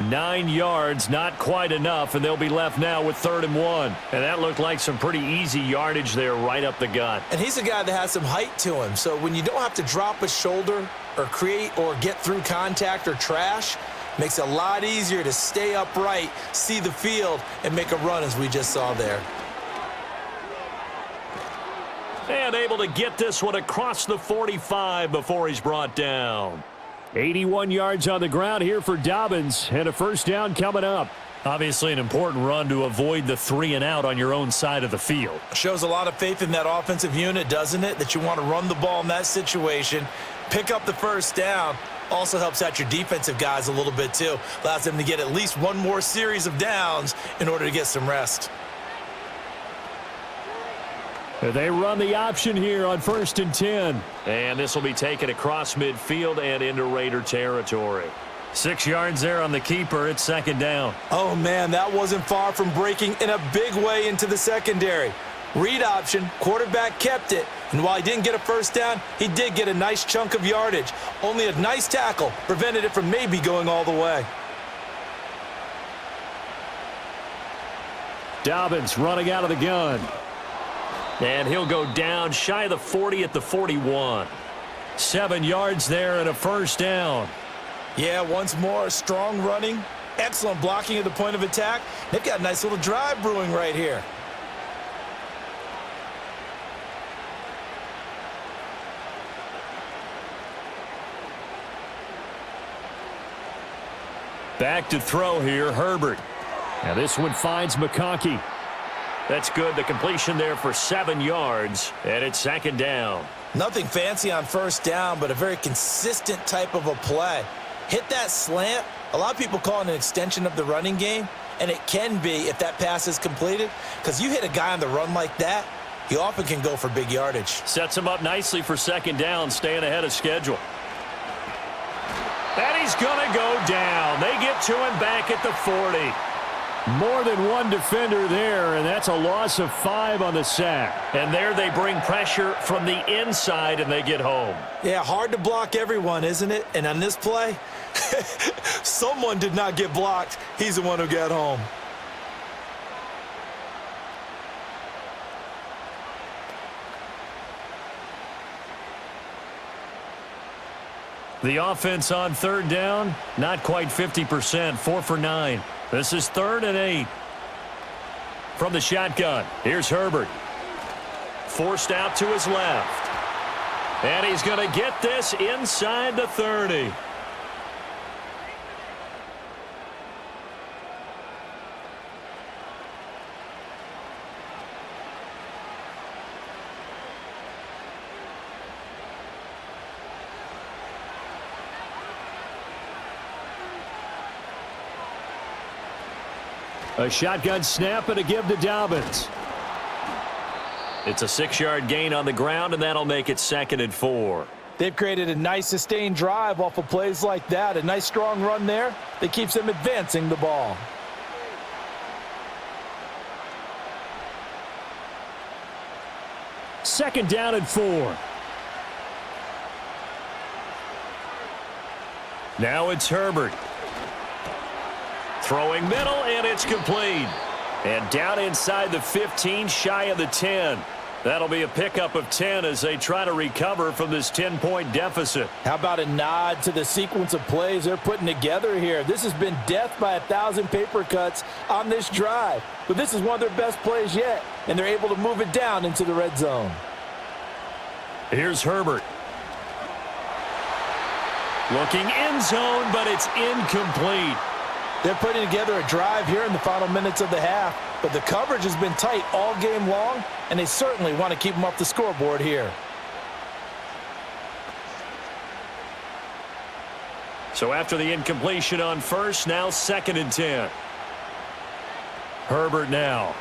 9 yards, not quite enough, and they'll be left now with 3rd and 1. And that looked like some pretty easy yardage there right up the gut. And he's a guy that has some height to him, so when you don't have to drop a shoulder or create or get through contact or trash, makes it a lot easier to stay upright, see the field, and make a run as we just saw there. And able to get this one across the 45 before he's brought down. 81 yards on the ground here for Dobbins, and a first down coming up. Obviously an important run to avoid the 3 and out on your own side of the field. Shows a lot of faith in that offensive unit, doesn't it? That you want to run the ball in that situation, pick up the first down. Also helps out your defensive guys a little bit too. Allows them to get at least one more series of downs in order to get some rest. They run the option here on 1st and 10. And this will be taken across midfield and into Raider territory. 6 yards there on the keeper. It's 2nd down. Oh, man, that wasn't far from breaking in a big way into the secondary. Read option, quarterback kept it. And while he didn't get a first down, he did get a nice chunk of yardage. Only a nice tackle prevented it from maybe going all the way. Dobbins running out of the gun. And he'll go down shy of the 40 at the 41. 7 yards there and a first down. Yeah, once more, strong running, excellent blocking at the point of attack. They've got a nice little drive brewing right here. Back to throw here, Herbert. Now this one finds McConkey. That's good. The completion there for 7 yards, and it's 2nd down. Nothing fancy on first down, but a very consistent type of a play. Hit that slant. A lot of people call it an extension of the running game, and it can be if that pass is completed, because you hit a guy on the run like that, he often can go for big yardage. Sets him up nicely for 2nd down, staying ahead of schedule. And he's going to go down. They get to him back at the 40. More than one defender there, and that's a loss of 5 on the sack. And there they bring pressure from the inside, and they get home. Yeah, hard to block everyone, isn't it? And on this play, someone did not get blocked. He's the one who got home. The offense on 3rd down, not quite 50%, 4 for 9. This is 3rd and 8. From the shotgun, here's Herbert. Forced out to his left. And he's going to get this inside the 30. A shotgun snap and a give to Dobbins. It's a 6-yard gain on the ground, and that'll make it 2nd and 4. They've created a nice sustained drive off of plays like that. A nice strong run there that keeps them advancing the ball. Second down and 4. Now it's Herbert. Throwing middle, and it's complete. And down inside the 15, shy of the 10. That'll be a pickup of 10 as they try to recover from this 10-point deficit. How about a nod to the sequence of plays they're putting together here? This has been death by 1,000 paper cuts on this drive. But this is one of their best plays yet, and they're able to move it down into the red zone. Here's Herbert. Looking end zone, but it's incomplete. They're putting together a drive here in the final minutes of the half, but the coverage has been tight all game long, and they certainly want to keep them off the scoreboard here. So after the incompletion on first, now 2nd and 10. Herbert now.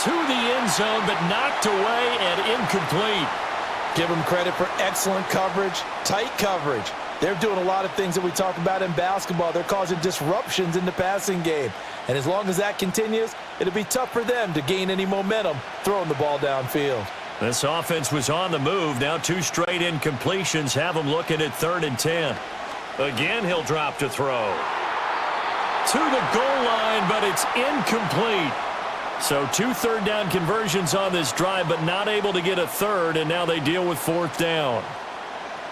To the end zone, but knocked away and incomplete. Give them credit for excellent coverage, tight coverage. They're doing a lot of things that we talk about in basketball. They're causing disruptions in the passing game. And as long as that continues, it'll be tough for them to gain any momentum throwing the ball downfield. This offense was on the move. Now 2 straight incompletions have them looking at 3rd and 10. Again, he'll drop to throw. To the goal line, but it's incomplete. So 2 third-down conversions on this drive, but not able to get a third, and now they deal with 4th down.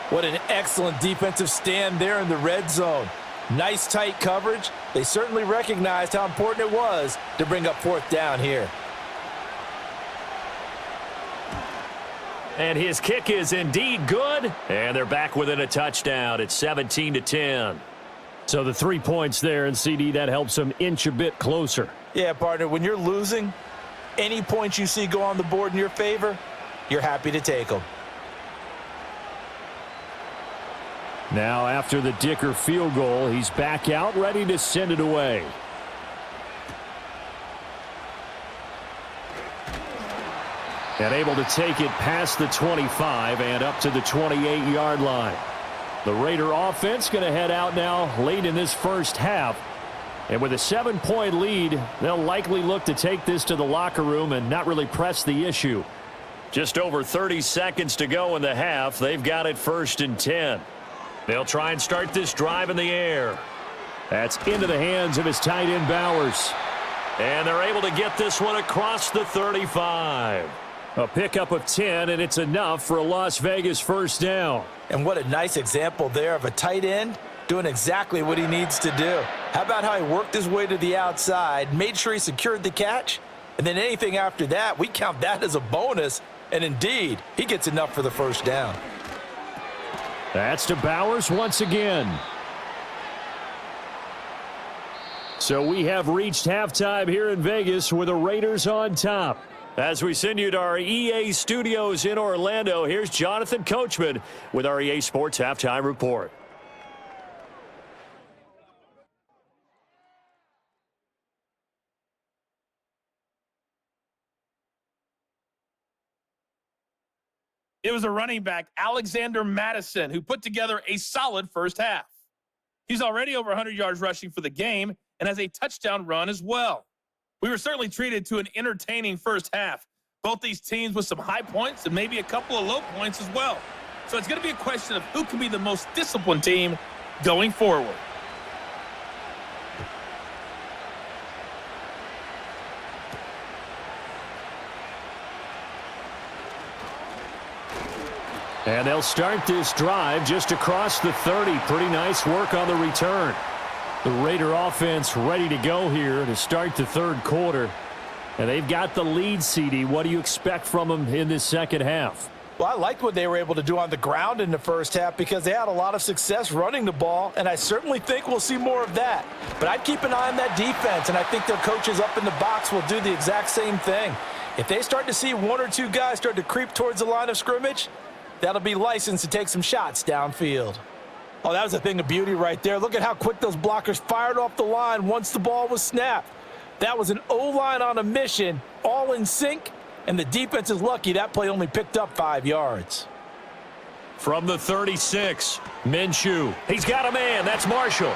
What an excellent defensive stand there in the red zone. Nice tight coverage. They certainly recognized how important it was to bring up 4th down here. And his kick is indeed good, and they're back within a touchdown. It's 17-10. So the 3 points there, and CD, that helps them inch a bit closer. Yeah, partner, when you're losing, any points you see go on the board in your favor, you're happy to take them. Now after the Dicker field goal, he's back out, ready to send it away. And able to take it past the 25 and up to the 28-yard line. The Raider offense going to head out now late in this first half. And with a 7-point lead, they'll likely look to take this to the locker room and not really press the issue. Just over 30 seconds to go in the half. They've got it 1st and 10. They'll try and start this drive in the air. That's into the hands of his tight end Bowers. And they're able to get this one across the 35. A pickup of 10, and it's enough for a Las Vegas 1st down. And what a nice example there of a tight end doing exactly what he needs to do. How about how he worked his way to the outside, made sure he secured the catch, and then anything after that, we count that as a bonus. And indeed, he gets enough for the 1st down. That's to Bowers once again. So we have reached halftime here in Vegas with the Raiders on top. As we send you to our EA studios in Orlando, here's Jonathan Coachman with our EA Sports Halftime Report. It was a running back, Alexander Madison, who put together a solid first half. He's already over 100 yards rushing for the game and has a touchdown run as well. We were certainly treated to an entertaining first half. Both these teams with some high points and maybe a couple of low points as well. So it's going to be a question of who can be the most disciplined team going forward. And they'll start this drive just across the 30. Pretty nice work on the return. The Raider offense ready to go here to start the 3rd quarter. And they've got the lead, CD. What do you expect from them in this 2nd half? Well, I liked what they were able to do on the ground in the first half because they had a lot of success running the ball, and I certainly think we'll see more of that. But I'd keep an eye on that defense, and I think their coaches up in the box will do the exact same thing. If they start to see 1 or 2 guys start to creep towards the line of scrimmage, that'll be licensed to take some shots downfield. Oh, that was a thing of beauty right there. Look at how quick those blockers fired off the line once the ball was snapped. That was an O-line on a mission, all in sync, and the defense is lucky that play only picked up 5 yards. From the 36, Minshew. He's got a man. That's Marshall.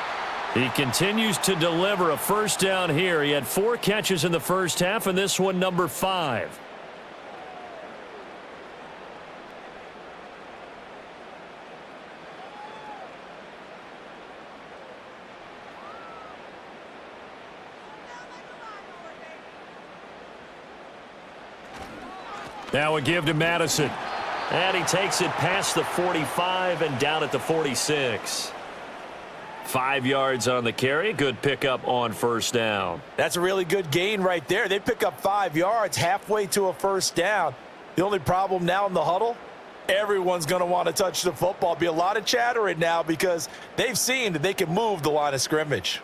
He continues to deliver a 1st down here. He had 4 catches in the first half, and this one number 5. Now a give to Madison. And he takes it past the 45 and down at the 46. 5 yards on the carry. Good pickup on 1st down. That's a really good gain right there. They pick up 5 yards halfway to a 1st down. The only problem now in the huddle, Everyone's going to want to touch the football. Be a lot of chattering now because they've seen that they can move the line of scrimmage.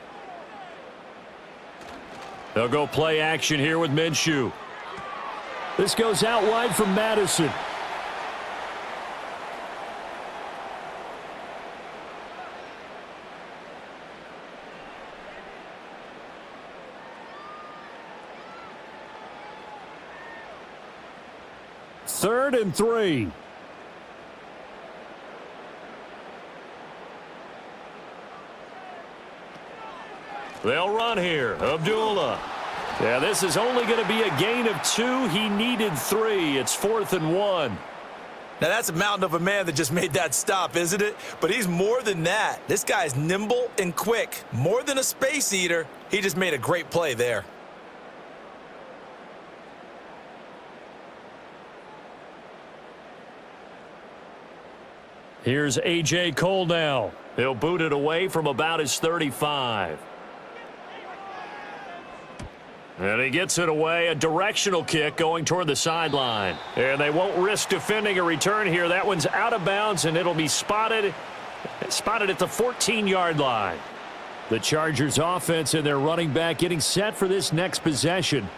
They'll go play action here with Minshew. This goes out wide from Madison. Third and 3. They'll run here. Abdullah. Yeah, this is only going to be a gain of 2. He needed 3. It's 4th and 1. Now, that's a mountain of a man that just made that stop, isn't it? But he's more than that. This guy's nimble and quick. More than a space eater. He just made a great play there. Here's A.J. Cole now. He'll boot it away from about his 35. And he gets it away, a directional kick going toward the sideline. And they won't risk defending a return here. That one's out of bounds, and it'll be spotted at the 14-yard line. The Chargers offense and their running back getting set for this next possession.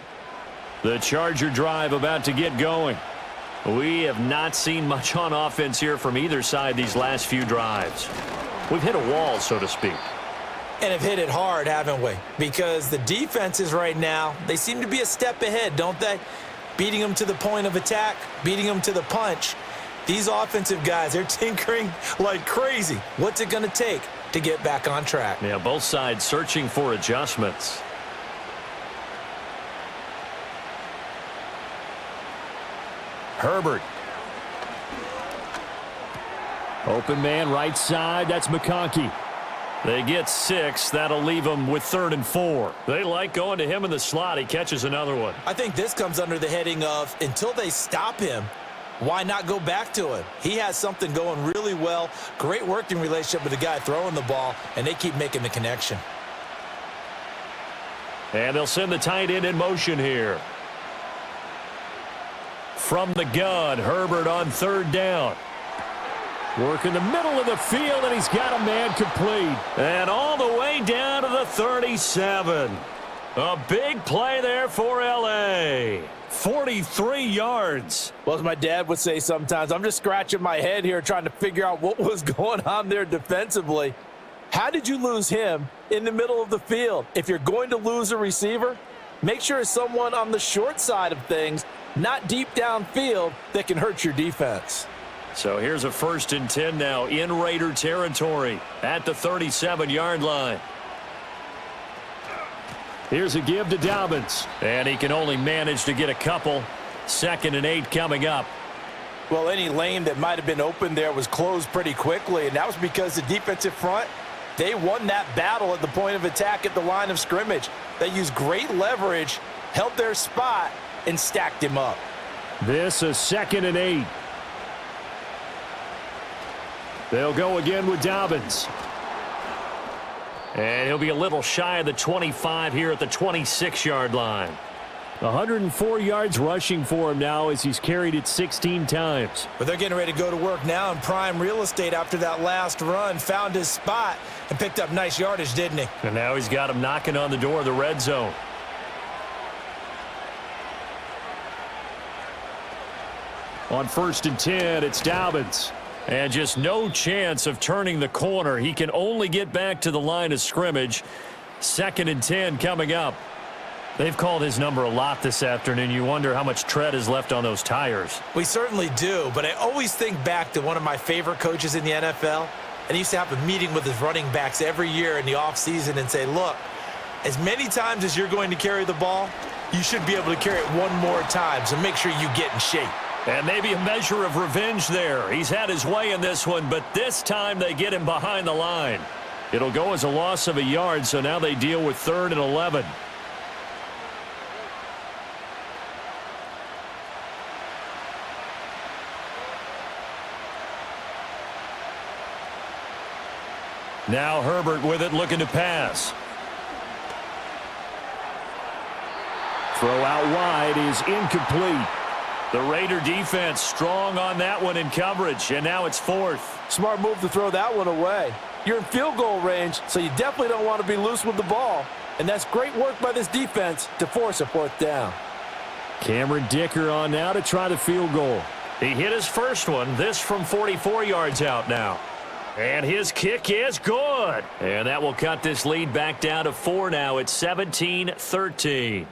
The Charger drive about to get going. We have not seen much on offense here from either side these last few drives. We've hit a wall, so to speak. And have hit it hard, haven't we? Because the defenses right now, they seem to be a step ahead, don't they? Beating them to the point of attack, beating them to the punch. These offensive guys, they're tinkering like crazy. What's it going to take to get back on track? Yeah, both sides searching for adjustments. Herbert. Open man right side. That's McConkey. They get 6. That'll leave them with 3rd and 4. They like going to him in the slot. He catches another one. I think this comes under the heading of until they stop him, why not go back to him? He has something going really well. Great working relationship with the guy throwing the ball, and they keep making the connection. And they'll send the tight end in motion here. From the gun, Herbert on 3rd down. Work in the middle of the field, and he's got a man complete. And all the way down to the 37. A big play there for L.A. 43 yards. Well, as my dad would say sometimes, I'm just scratching my head here trying to figure out what was going on there defensively. How did you lose him in the middle of the field? If you're going to lose a receiver, make sure it's someone on the short side of things, not deep downfield, that can hurt your defense. So here's a 1st and 10 now in Raider territory at the 37-yard line. Here's a give to Dobbins, and he can only manage to get a couple. 2nd and 8 coming up. Well, any lane that might have been open there was closed pretty quickly, and that was because the defensive front, they won that battle at the point of attack at the line of scrimmage. They used great leverage, held their spot, and stacked him up. This is 2nd and 8. They'll go again with Dobbins. And he'll be a little shy of the 25 here at the 26-yard line. 104 yards rushing for him now as he's carried it 16 times. But they're getting ready to go to work now in prime real estate after that last run. Found his spot and picked up nice yardage, didn't he? And now he's got him knocking on the door of the red zone. On 1st and 10, it's Dobbins. And just no chance of turning the corner. He can only get back to the line of scrimmage. 2nd and 10 coming up. They've called his number a lot this afternoon. You wonder how much tread is left on those tires. We certainly do, but I always think back to one of my favorite coaches in the NFL. And he used to have a meeting with his running backs every year in the offseason and say, look, as many times as you're going to carry the ball, you should be able to carry it one more time, so make sure you get in shape. And maybe a measure of revenge there. He's had his way in this one, but this time they get him behind the line. It'll go as a loss of a yard, so now they deal with 3rd and 11. Now Herbert with it, looking to pass. Throw out wide is incomplete. The Raider defense strong on that one in coverage, and now it's 4th. Smart move to throw that one away. You're in field goal range, so you definitely don't want to be loose with the ball. And that's great work by this defense to force a 4th down. Cameron Dicker on now to try the field goal. He hit his first one, this from 44 yards out now. And his kick is good. And that will cut this lead back down to 4 now. It's 17-13.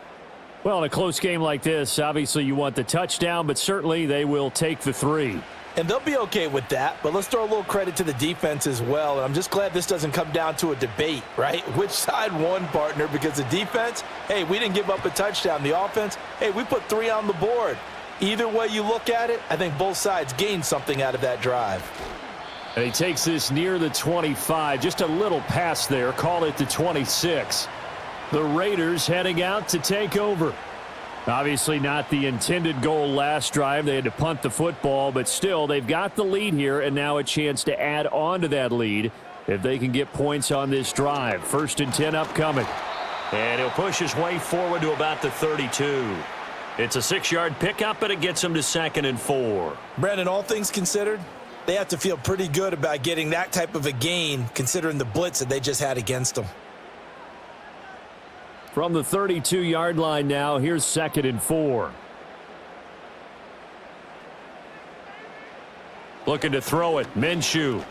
Well, in a close game like this, obviously you want the touchdown, but certainly they will take the 3. And they'll be okay with that, but let's throw a little credit to the defense as well. And I'm just glad this doesn't come down to a debate, right? Which side won, partner? Because the defense, hey, we didn't give up a touchdown. The offense, hey, we put 3 on the board. Either way you look at it, I think both sides gained something out of that drive. And he takes this near the 25. Just a little pass there. Call it the 26. The Raiders heading out to take over. Obviously not the intended goal last drive. They had to punt the football, but still they've got the lead here and now a chance to add on to that lead if they can get points on this drive. 1st and 10 upcoming. And he'll push his way forward to about the 32. It's a 6-yard pickup, but it gets him to 2nd and 4. Brandon, all things considered, they have to feel pretty good about getting that type of a gain considering the blitz that they just had against them. From the 32-yard line now, here's 2nd and 4. Looking to throw it, Minshew.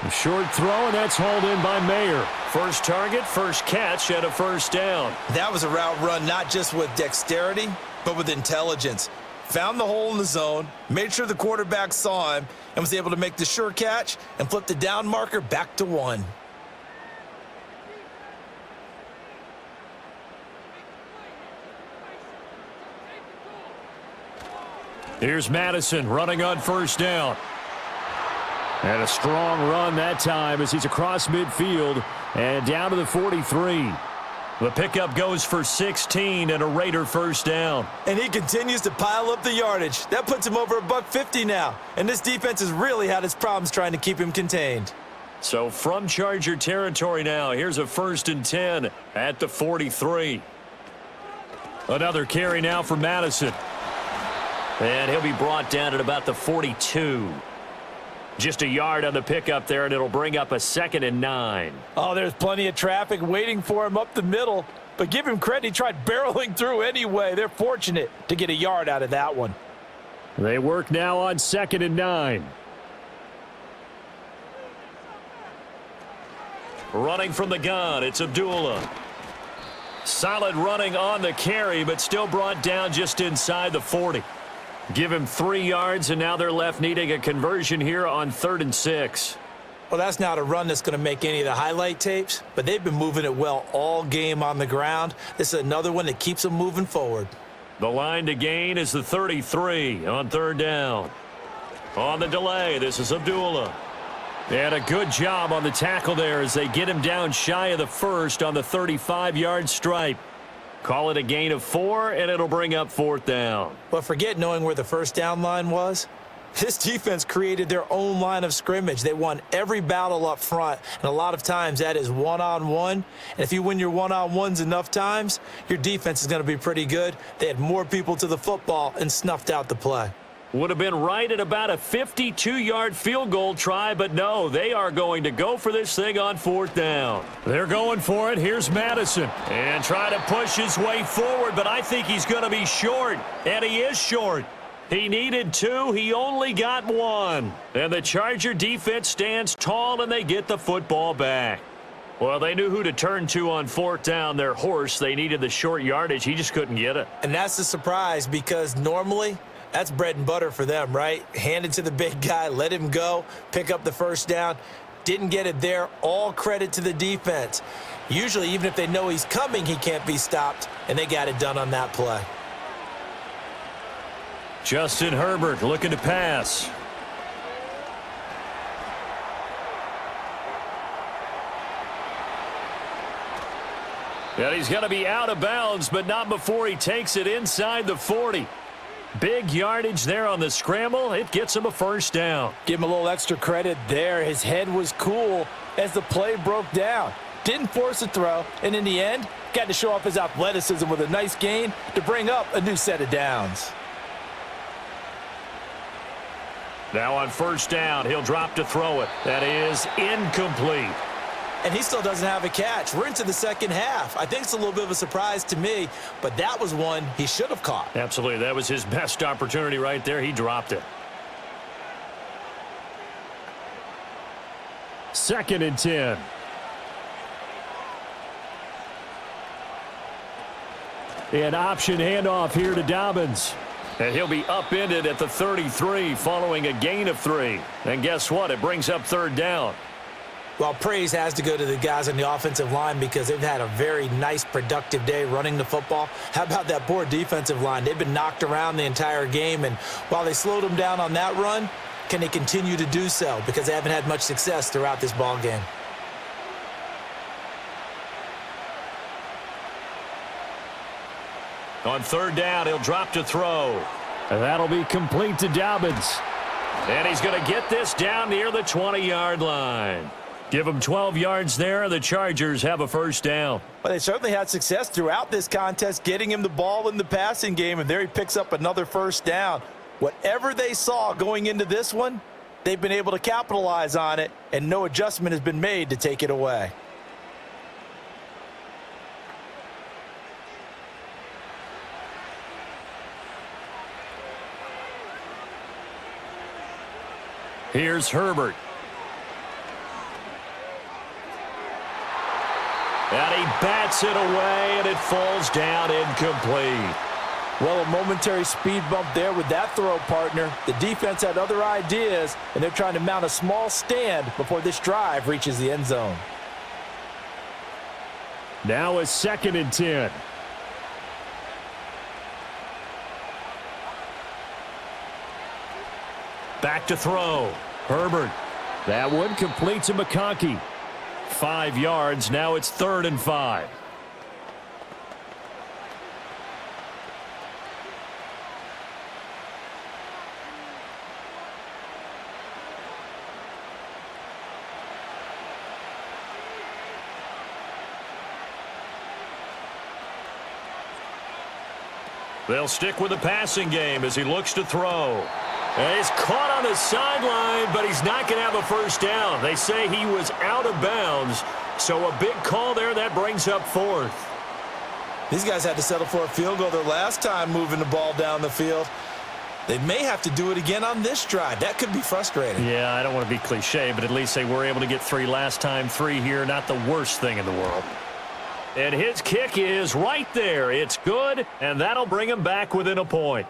A short throw, and that's hauled in by Mayer. First target, first catch, and a 1st down. That was a route run not just with dexterity, but with intelligence. Found the hole in the zone, made sure the quarterback saw him, and was able to make the sure catch and flip the down marker back to 1. Here's Madison running on 1st down. And a strong run that time as he's across midfield and down to the 43. The pickup goes for 16 and a Raider 1st down. And he continues to pile up the yardage. That puts him over $150 now. And this defense has really had its problems trying to keep him contained. So from Charger territory now, here's a 1st and 10 at the 43. Another carry now for Madison. And he'll be brought down at about the 42. Just a yard on the pickup there, and it'll bring up a 2nd and 9. Oh, there's plenty of traffic waiting for him up the middle. But give him credit, he tried barreling through anyway. They're fortunate to get a yard out of that one. They work now on 2nd and 9. Running from the gun, it's Abdullah. Solid running on the carry, but still brought down just inside the 40. Give him 3 yards, and now they're left needing a conversion here on 3rd and 6. Well, that's not a run that's going to make any of the highlight tapes, but they've been moving it well all game on the ground. This is another one that keeps them moving forward. The line to gain is the 33 on 3rd down. On the delay, this is Abdullah. And a good job on the tackle there as they get him down shy of the 1st on the 35-yard stripe. Call it a gain of 4, and it'll bring up 4th down. But forget knowing where the 1st down line was. This defense created their own line of scrimmage. They won every battle up front, and a lot of times that is one-on-one. And if you win your one-on-ones enough times, your defense is going to be pretty good. They had more people to the football and snuffed out the play. Would have been right at about a 52-yard field goal try, but no, they are going to go for this thing on 4th down. They're going for it. Here's Madison. And trying to push his way forward, but I think he's going to be short. And he is short. He needed 2. He only got 1. And the Charger defense stands tall, and they get the football back. Well, they knew who to turn to on 4th down. Their horse, they needed the short yardage. He just couldn't get it. And that's the surprise because normally that's bread and butter for them, right? Hand it to the big guy, let him go, pick up the 1st down. Didn't get it there. All credit to the defense. Usually, even if they know he's coming, he can't be stopped, and they got it done on that play. Justin Herbert looking to pass. And he's going to be out of bounds, but not before he takes it inside the 40. Big yardage there on the scramble. It gets him a 1st down. Give him a little extra credit there. His head was cool as the play broke down. didn't force a throw, and in the end, got to show off his athleticism with a nice gain to bring up a new set of downs. Now on first down, he'll drop to throw it. That is incomplete. And he still doesn't have a catch. We're into the second half. I think it's a little bit of a surprise to me, but that was one he should have caught. Absolutely. That was his best opportunity right there. He dropped it. 2nd and 10. An option handoff here to Dobbins. And he'll be upended at the 33 following a gain of 3. And guess what? It brings up 3rd down. Well, praise has to go to the guys on the offensive line because they've had a very nice, productive day running the football. How about that poor defensive line? They've been knocked around the entire game, and while they slowed them down on that run, can they continue to do so? Because they haven't had much success throughout this ball game. On 3rd down, he'll drop to throw. And that'll be complete to Dobbins. And he's going to get this down near the 20-yard line. Give him 12 yards there. The Chargers have a first down. Well, they certainly had success throughout this contest, getting him the ball in the passing game, and there he picks up another first down. Whatever they saw going into this one, they've been able to capitalize on it, and no adjustment has been made to take it away. Here's Herbert. And he bats it away, and it falls down incomplete. Well, a momentary speed bump there with that throw, partner. The defense had other ideas, and they're trying to mount a small stand before this drive reaches the end zone. Now a 2nd and 10. Back to throw. Herbert. That one complete to McConkey. 5 yards. Now it's 3rd and 5. They'll stick with the passing game as he looks to throw. And he's caught on the sideline, but he's not going to have a first down. They say he was out of bounds, so a big call there. That brings up 4th. These guys had to settle for a field goal their last time moving the ball down the field. They may have to do it again on this drive. That could be frustrating. Yeah, I don't want to be cliche, but at least they were able to get 3 last time. 3 here, not the worst thing in the world. And his kick is right there. It's good, and that'll bring him back within a point.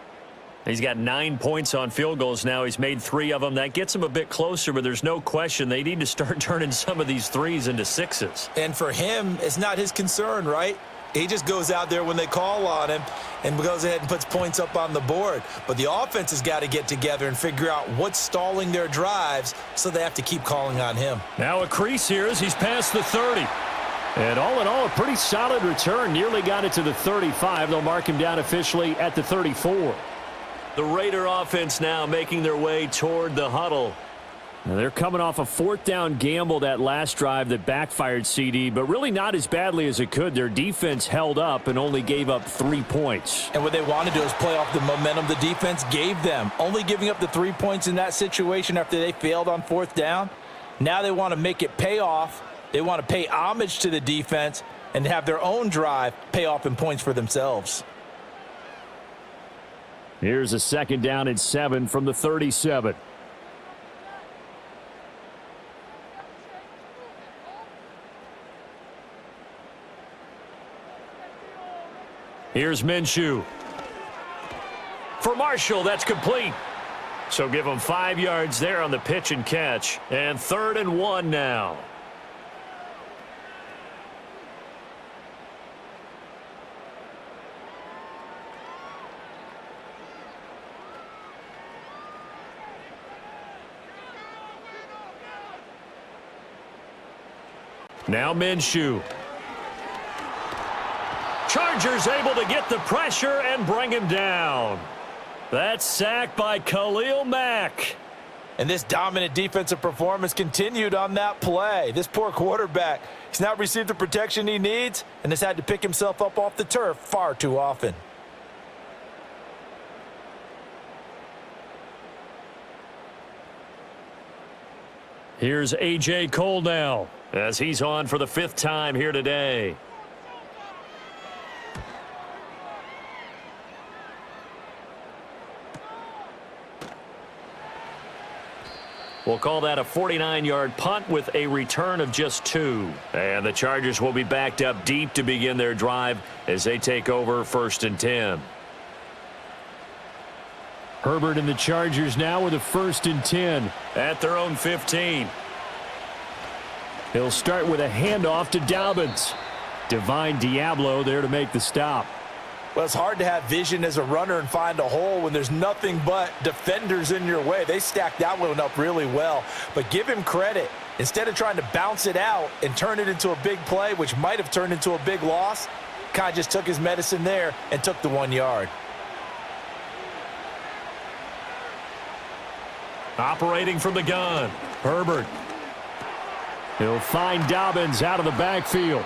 He's got 9 points on field goals now. He's made 3 of them. That gets him a bit closer, but there's no question they need to start turning some of these 3s into 6s. And for him, it's not his concern, right? He just goes out there when they call on him and goes ahead and puts points up on the board. But the offense has got to get together and figure out what's stalling their drives, so they have to keep calling on him. Now a crease here as he's past the 30. And all in all, a pretty solid return. Nearly got it to the 35. They'll mark him down officially at the 34. The Raider offense now making their way toward the huddle. Now they're coming off a 4th down gamble that last drive that backfired, CD, but really not as badly as it could. Their defense held up and only gave up 3 points. And what they want to do is play off the momentum the defense gave them. Only giving up the 3 points in that situation after they failed on 4th down. Now they want to make it pay off. They want to pay homage to the defense and have their own drive pay off in points for themselves. Here's a 2nd down and 7 from the 37. Here's Minshew. For Marshall, that's complete. So give him 5 yards there on the pitch and catch. And 3rd and 1 now. Now Minshew. Chargers able to get the pressure and bring him down. That's sacked by Khalil Mack. And this dominant defensive performance continued on that play. This poor quarterback, he's not received the protection he needs and has had to pick himself up off the turf far too often. Here's A.J. Cole now as he's on for the 5th time here today. We'll call that a 49-yard punt with a return of just 2. And the Chargers will be backed up deep to begin their drive as they take over 1st and 10. Herbert and the Chargers now with a 1st and 10 at their own 15. He'll start with a handoff to Dobbins. Divine Diablo there to make the stop. Well, it's hard to have vision as a runner and find a hole when there's nothing but defenders in your way. They stacked that one up really well. But give him credit. Instead of trying to bounce it out and turn it into a big play, which might have turned into a big loss, kind of just took his medicine there and took the 1 yard. Operating from the gun, Herbert. He'll find Dobbins out of the backfield.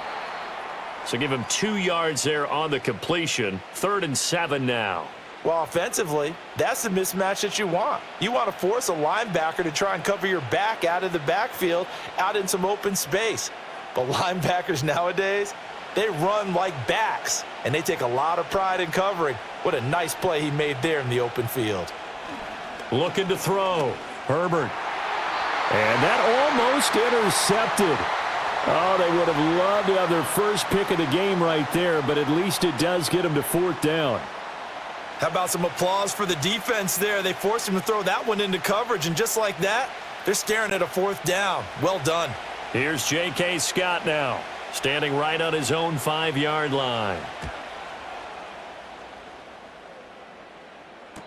So give him 2 yards there on the completion. 3rd and 7 now. Well, offensively, that's the mismatch that you want. You want to force a linebacker to try and cover your back out of the backfield, out in some open space. But linebackers nowadays, they run like backs, and they take a lot of pride in covering. What a nice play he made there in the open field. Looking to throw. Herbert. And that almost intercepted. Oh, they would have loved to have their first pick of the game right there, but at least it does get them to 4th down. How about some applause for the defense there? They forced him to throw that one into coverage, and just like that, they're staring at a 4th down. Well done. Here's J.K. Scott now, standing right on his own 5-yard line.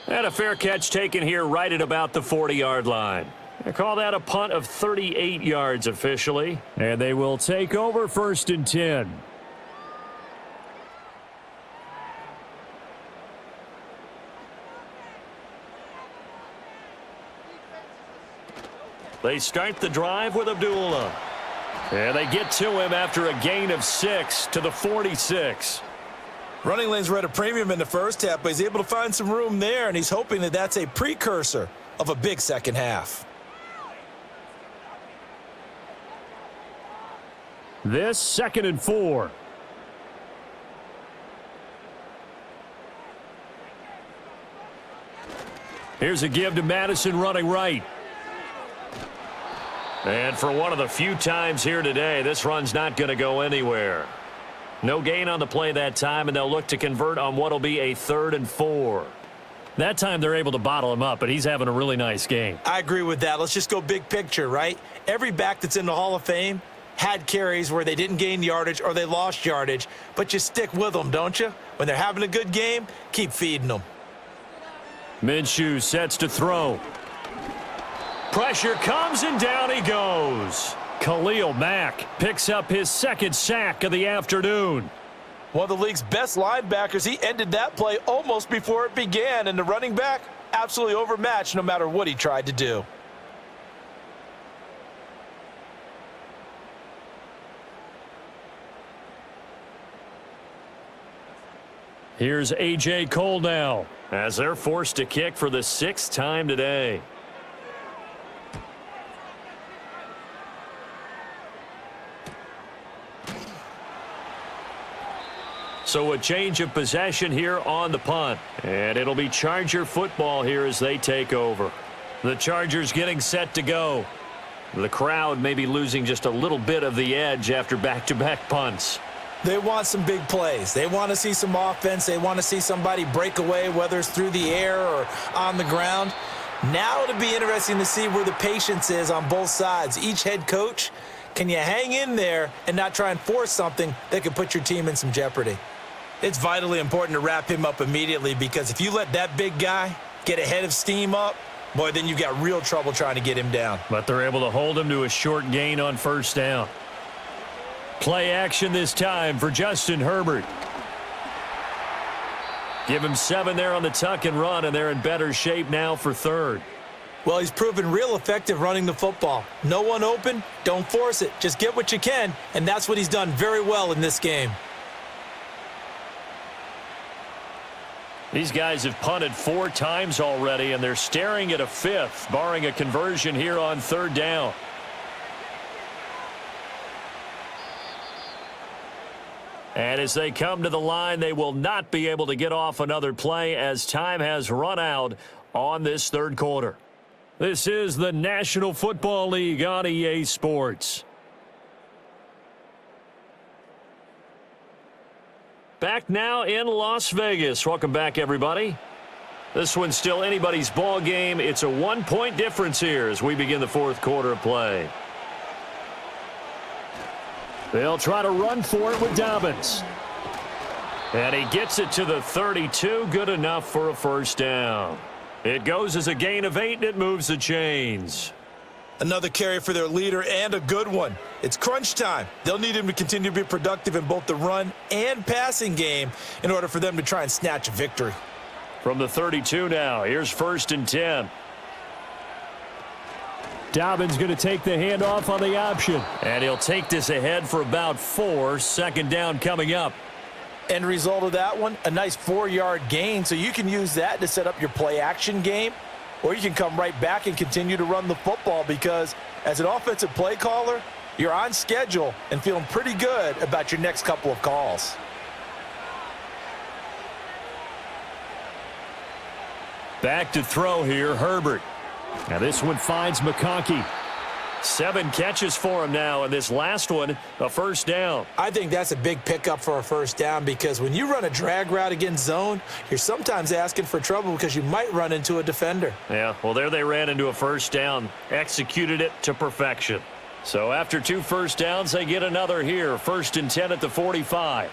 And a fair catch taken here right at about the 40-yard line. They call that a punt of 38 yards officially. And they will take over 1st and 10. They start the drive with Abdullah. And they get to him after a gain of 6 to the 46. Running lanes were at a premium in the first half, but he's able to find some room there, and he's hoping that that's a precursor of a big second half. This 2nd and 4. Here's a give to Madison running right. And for one of the few times here today, this run's not going to go anywhere. No gain on the play that time, and they'll look to convert on what will be a 3rd and 4. That time they're able to bottle him up, but he's having a really nice game. I agree with that. Let's just go big picture, right? Every back that's in the Hall of Fame had carries where they didn't gain yardage or they lost yardage, but you stick with them, don't you? When they're having a good game, keep feeding them. Minshew sets to throw. Pressure comes, and down he goes. Khalil Mack picks up his 2nd sack of the afternoon. One of the league's best linebackers, he ended that play almost before it began, and the running back absolutely overmatched no matter what he tried to do. Here's A.J. Cole now as they're forced to kick for the 6th time today. So a change of possession here on the punt. And it'll be Charger football here as they take over. The Chargers getting set to go. The crowd may be losing just a little bit of the edge after back-to-back punts. They want some big plays. They want to see some offense. They want to see somebody break away, whether it's through the air or on the ground. Now it'll be interesting to see where the patience is on both sides. Each head coach, can you hang in there and not try and force something that could put your team in some jeopardy? It's vitally important to wrap him up immediately, because if you let that big guy get ahead of steam up, boy, then you've got real trouble trying to get him down. But they're able to hold him to a short gain on 1st down. Play action this time for Justin Herbert. Give him 7 there on the tuck and run, and they're in better shape now for 3rd. Well, he's proven real effective running the football. No one open, don't force it. Just get what you can, and that's what he's done very well in this game. These guys have punted 4 times already, and they're staring at a 5th, barring a conversion here on 3rd down. And as they come to the line, they will not be able to get off another play as time has run out on this 3rd quarter. This is the National Football League on EA Sports. Back now in Las Vegas. Welcome back, everybody. This one's still anybody's ball game. It's a 1-point difference here as we begin the 4th quarter of play. They'll try to run for it with Dobbins. And he gets it to the 32. Good enough for a 1st down. It goes as a gain of 8, and it moves the chains. Another carry for their leader, and a good one. It's crunch time. They'll need him to continue to be productive in both the run and passing game in order for them to try and snatch a victory. From the 32 now, here's 1st and 10. Dobbins going to take the handoff on the option. And he'll take this ahead for about 4. 2nd down coming up. End result of that one, a nice 4-yard gain, so you can use that to set up your play-action game, or you can come right back and continue to run the football because as an offensive play caller, you're on schedule and feeling pretty good about your next couple of calls. Back to throw here, Herbert. Now this one finds McConkey. 7 catches for him now, and this last one, a 1st down. I think that's a big pickup for a 1st down because when you run a drag route against zone, you're sometimes asking for trouble because you might run into a defender. Yeah, well, there they ran into a 1st down, executed it to perfection. So after 2 1st downs, they get another here. 1st and 10 at the 45.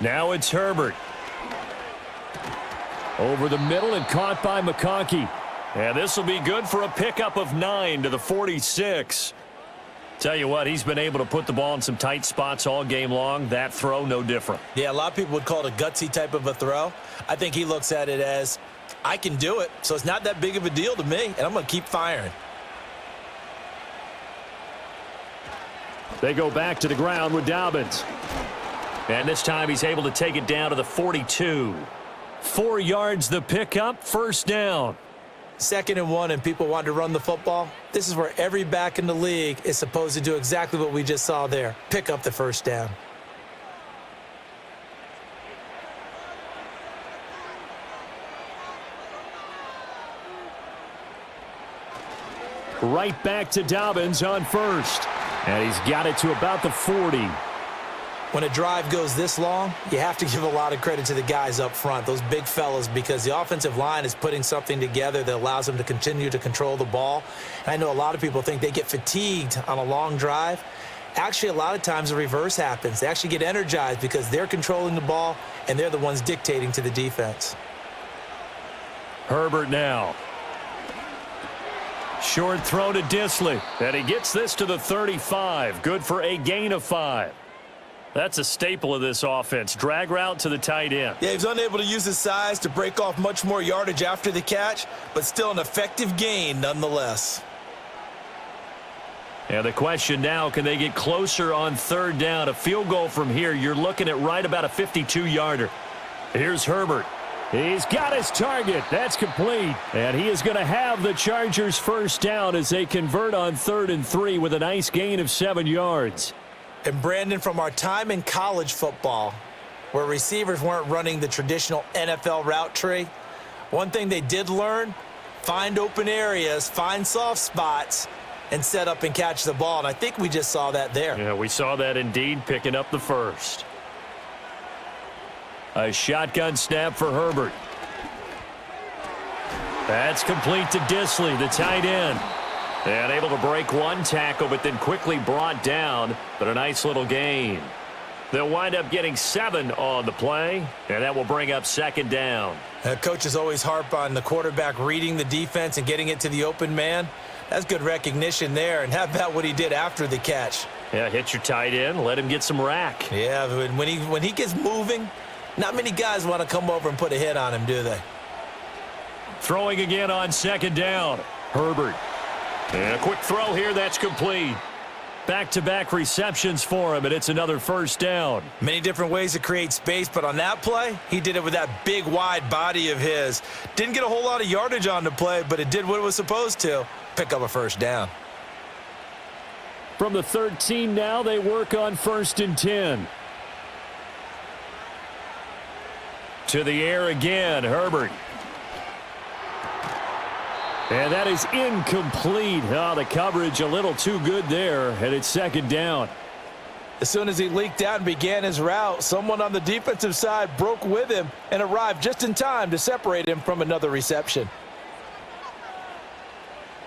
Now it's Herbert. Over the middle and caught by McConkey. And this will be good for a pickup of 9 to the 46. Tell you what, he's been able to put the ball in some tight spots all game long. That throw, no different. Yeah, a lot of people would call it a gutsy type of a throw. I think he looks at it as, I can do it, so it's not that big of a deal to me, and I'm going to keep firing. They go back to the ground with Dobbins. And this time he's able to take it down to the 42. 4 yards the pickup, 1st down. 2nd and 1 and people want to run the football. This is where every back in the league is supposed to do exactly what we just saw there. Pick up the 1st down. Right back to Dobbins on 1st. And he's got it to about the 40. When a drive goes this long, you have to give a lot of credit to the guys up front, those big fellas, because the offensive line is putting something together that allows them to continue to control the ball. And I know a lot of people think they get fatigued on a long drive. Actually, a lot of times the reverse happens. They actually get energized because they're controlling the ball, and they're the ones dictating to the defense. Herbert now. Short throw to Disley. And he gets this to the 35. Good for a gain of 5. That's a staple of this offense. Drag route to the tight end. Yeah, he's unable to use his size to break off much more yardage after the catch, but still an effective gain nonetheless. And the question now, can they get closer on 3rd down? A field goal from here, you're looking at right about a 52-yarder. Here's Herbert. He's got his target. That's complete. And he is going to have the Chargers' 1st down as they convert on 3rd and 3 with a nice gain of 7 yards. And Brandon, from our time in college football, where receivers weren't running the traditional NFL route tree, one thing they did learn, find open areas, find soft spots, and set up and catch the ball. And I think we just saw that there. Yeah, we saw that indeed, picking up the 1st. A shotgun snap for Herbert. That's complete to Disley, the tight end. And able to break 1 tackle, but then quickly brought down, but a nice little gain. They'll wind up getting 7 on the play, and that will bring up 2nd down. Coaches always harp on the quarterback reading the defense and getting it to the open man. That's good recognition there, and how about what he did after the catch? Yeah, hit your tight end, let him get some rack. Yeah, when he gets moving, not many guys want to come over and put a hit on him, do they? Throwing again on second down. Herbert. And a quick throw here that's complete. Back-to-back receptions for him, and it's another first down. Many different ways to create space, but on that play, he did it with that big, wide body of his. Didn't get a whole lot of yardage on the play, but it did what it was supposed to, pick up a first down. From the 13 now, they work on 1st and 10. To the air again, Herbert. And that is incomplete. Oh, the coverage a little too good there, and it's second down. As soon as he leaked out and began his route, someone on the defensive side broke with him and arrived just in time to separate him from another reception.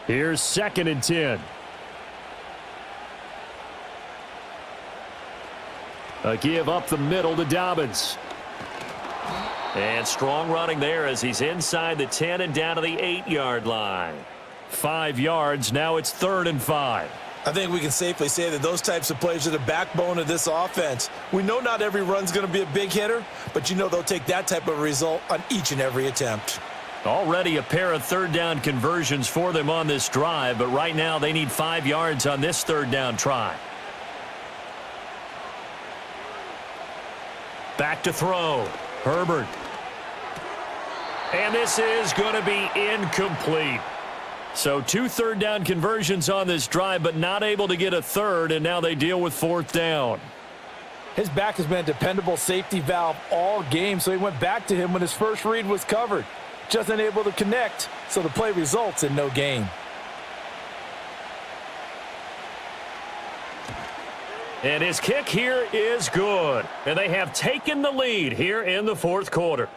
Here's 2nd and 10. A give up the middle to Dobbins. And strong running there as he's inside the 10 and down to the 8-yard line. 5 yards. Now it's 3rd and 5. I think we can safely say that those types of plays are the backbone of this offense. We know not every run's going to be a big hitter, but you know they'll take that type of result on each and every attempt. Already a pair of 3rd down conversions for them on this drive, but right now they need 5 yards on this 3rd down try. Back to throw. Herbert. And this is going to be incomplete. So 2 3rd down conversions on this drive, but not able to get a 3rd, and now they deal with 4th down. His back has been a dependable safety valve all game, so he went back to him when his first read was covered. Just unable to connect, so the play results in no gain. And his kick here is good. And they have taken the lead here in the 4th quarter.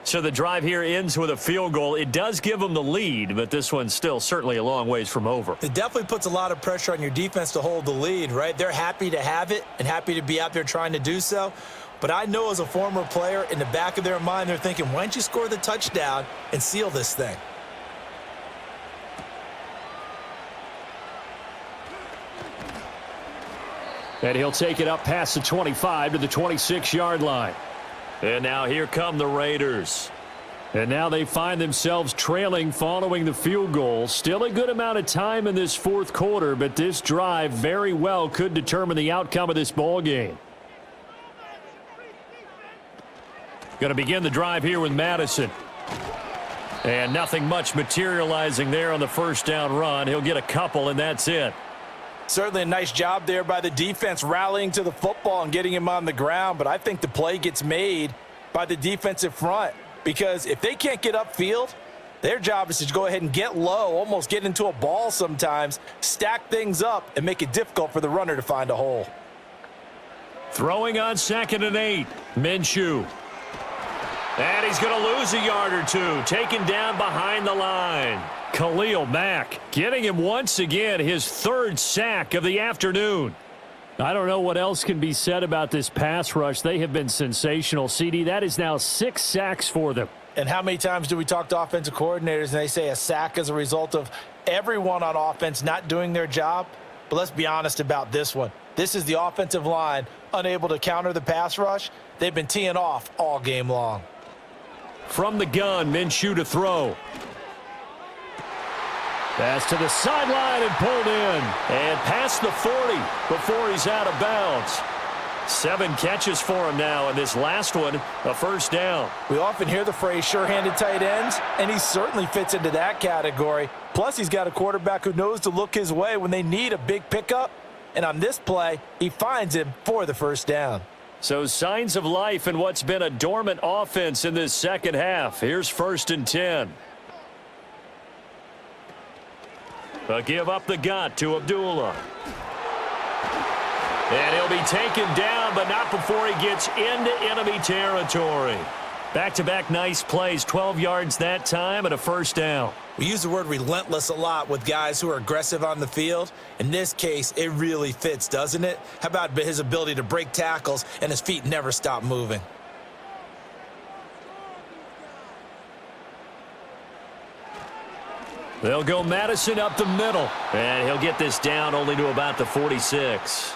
So the drive here ends with a field goal. It does give them the lead, but this one's still certainly a long ways from over. It definitely puts a lot of pressure on your defense to hold the lead, right? They're happy to have it and happy to be out there trying to do so. But I know as a former player, in the back of their mind, they're thinking, why don't you score the touchdown and seal this thing? And he'll take it up past the 25 to the 26-yard line. And now here come the Raiders. And now they find themselves trailing following the field goal. Still a good amount of time in this 4th quarter, but this drive very well could determine the outcome of this ball game. Going to begin the drive here with Madison. And nothing much materializing there on the 1st down run. He'll get a couple, and that's it. Certainly a nice job there by the defense rallying to the football and getting him on the ground, but I think the play gets made by the defensive front because if they can't get upfield, their job is to go ahead and get low, almost get into a ball sometimes, stack things up, and make it difficult for the runner to find a hole. Throwing on 2nd and 8, Minshew. And he's going to lose a yard or two, taken down behind the line. Khalil Mack getting him once again his 3rd sack of the afternoon. I don't know what else can be said about this pass rush. They have been sensational, CD. That is now 6 sacks for them. And how many times do we talk to offensive coordinators and they say a sack as a result of everyone on offense not doing their job? But let's be honest about this one. This is the offensive line unable to counter the pass rush. They've been teeing off all game long. From the gun, Minshew to throw. Pass to the sideline and pulled in. And past the 40 before he's out of bounds. 7 catches for him now, and this last one, a 1st down. We often hear the phrase sure-handed tight ends, and he certainly fits into that category. Plus, he's got a quarterback who knows to look his way when they need a big pickup. And on this play, he finds him for the 1st down. So signs of life in what's been a dormant offense in this 2nd half. Here's 1st and 10. A give up the gut to Abdullah. And he'll be taken down, but not before he gets into enemy territory. Back-to-back nice plays, 12 yards that time and a 1st down. We use the word relentless a lot with guys who are aggressive on the field. In this case, it really fits, doesn't it? How about his ability to break tackles and his feet never stop moving? They'll go Madison up the middle. And he'll get this down only to about the 46.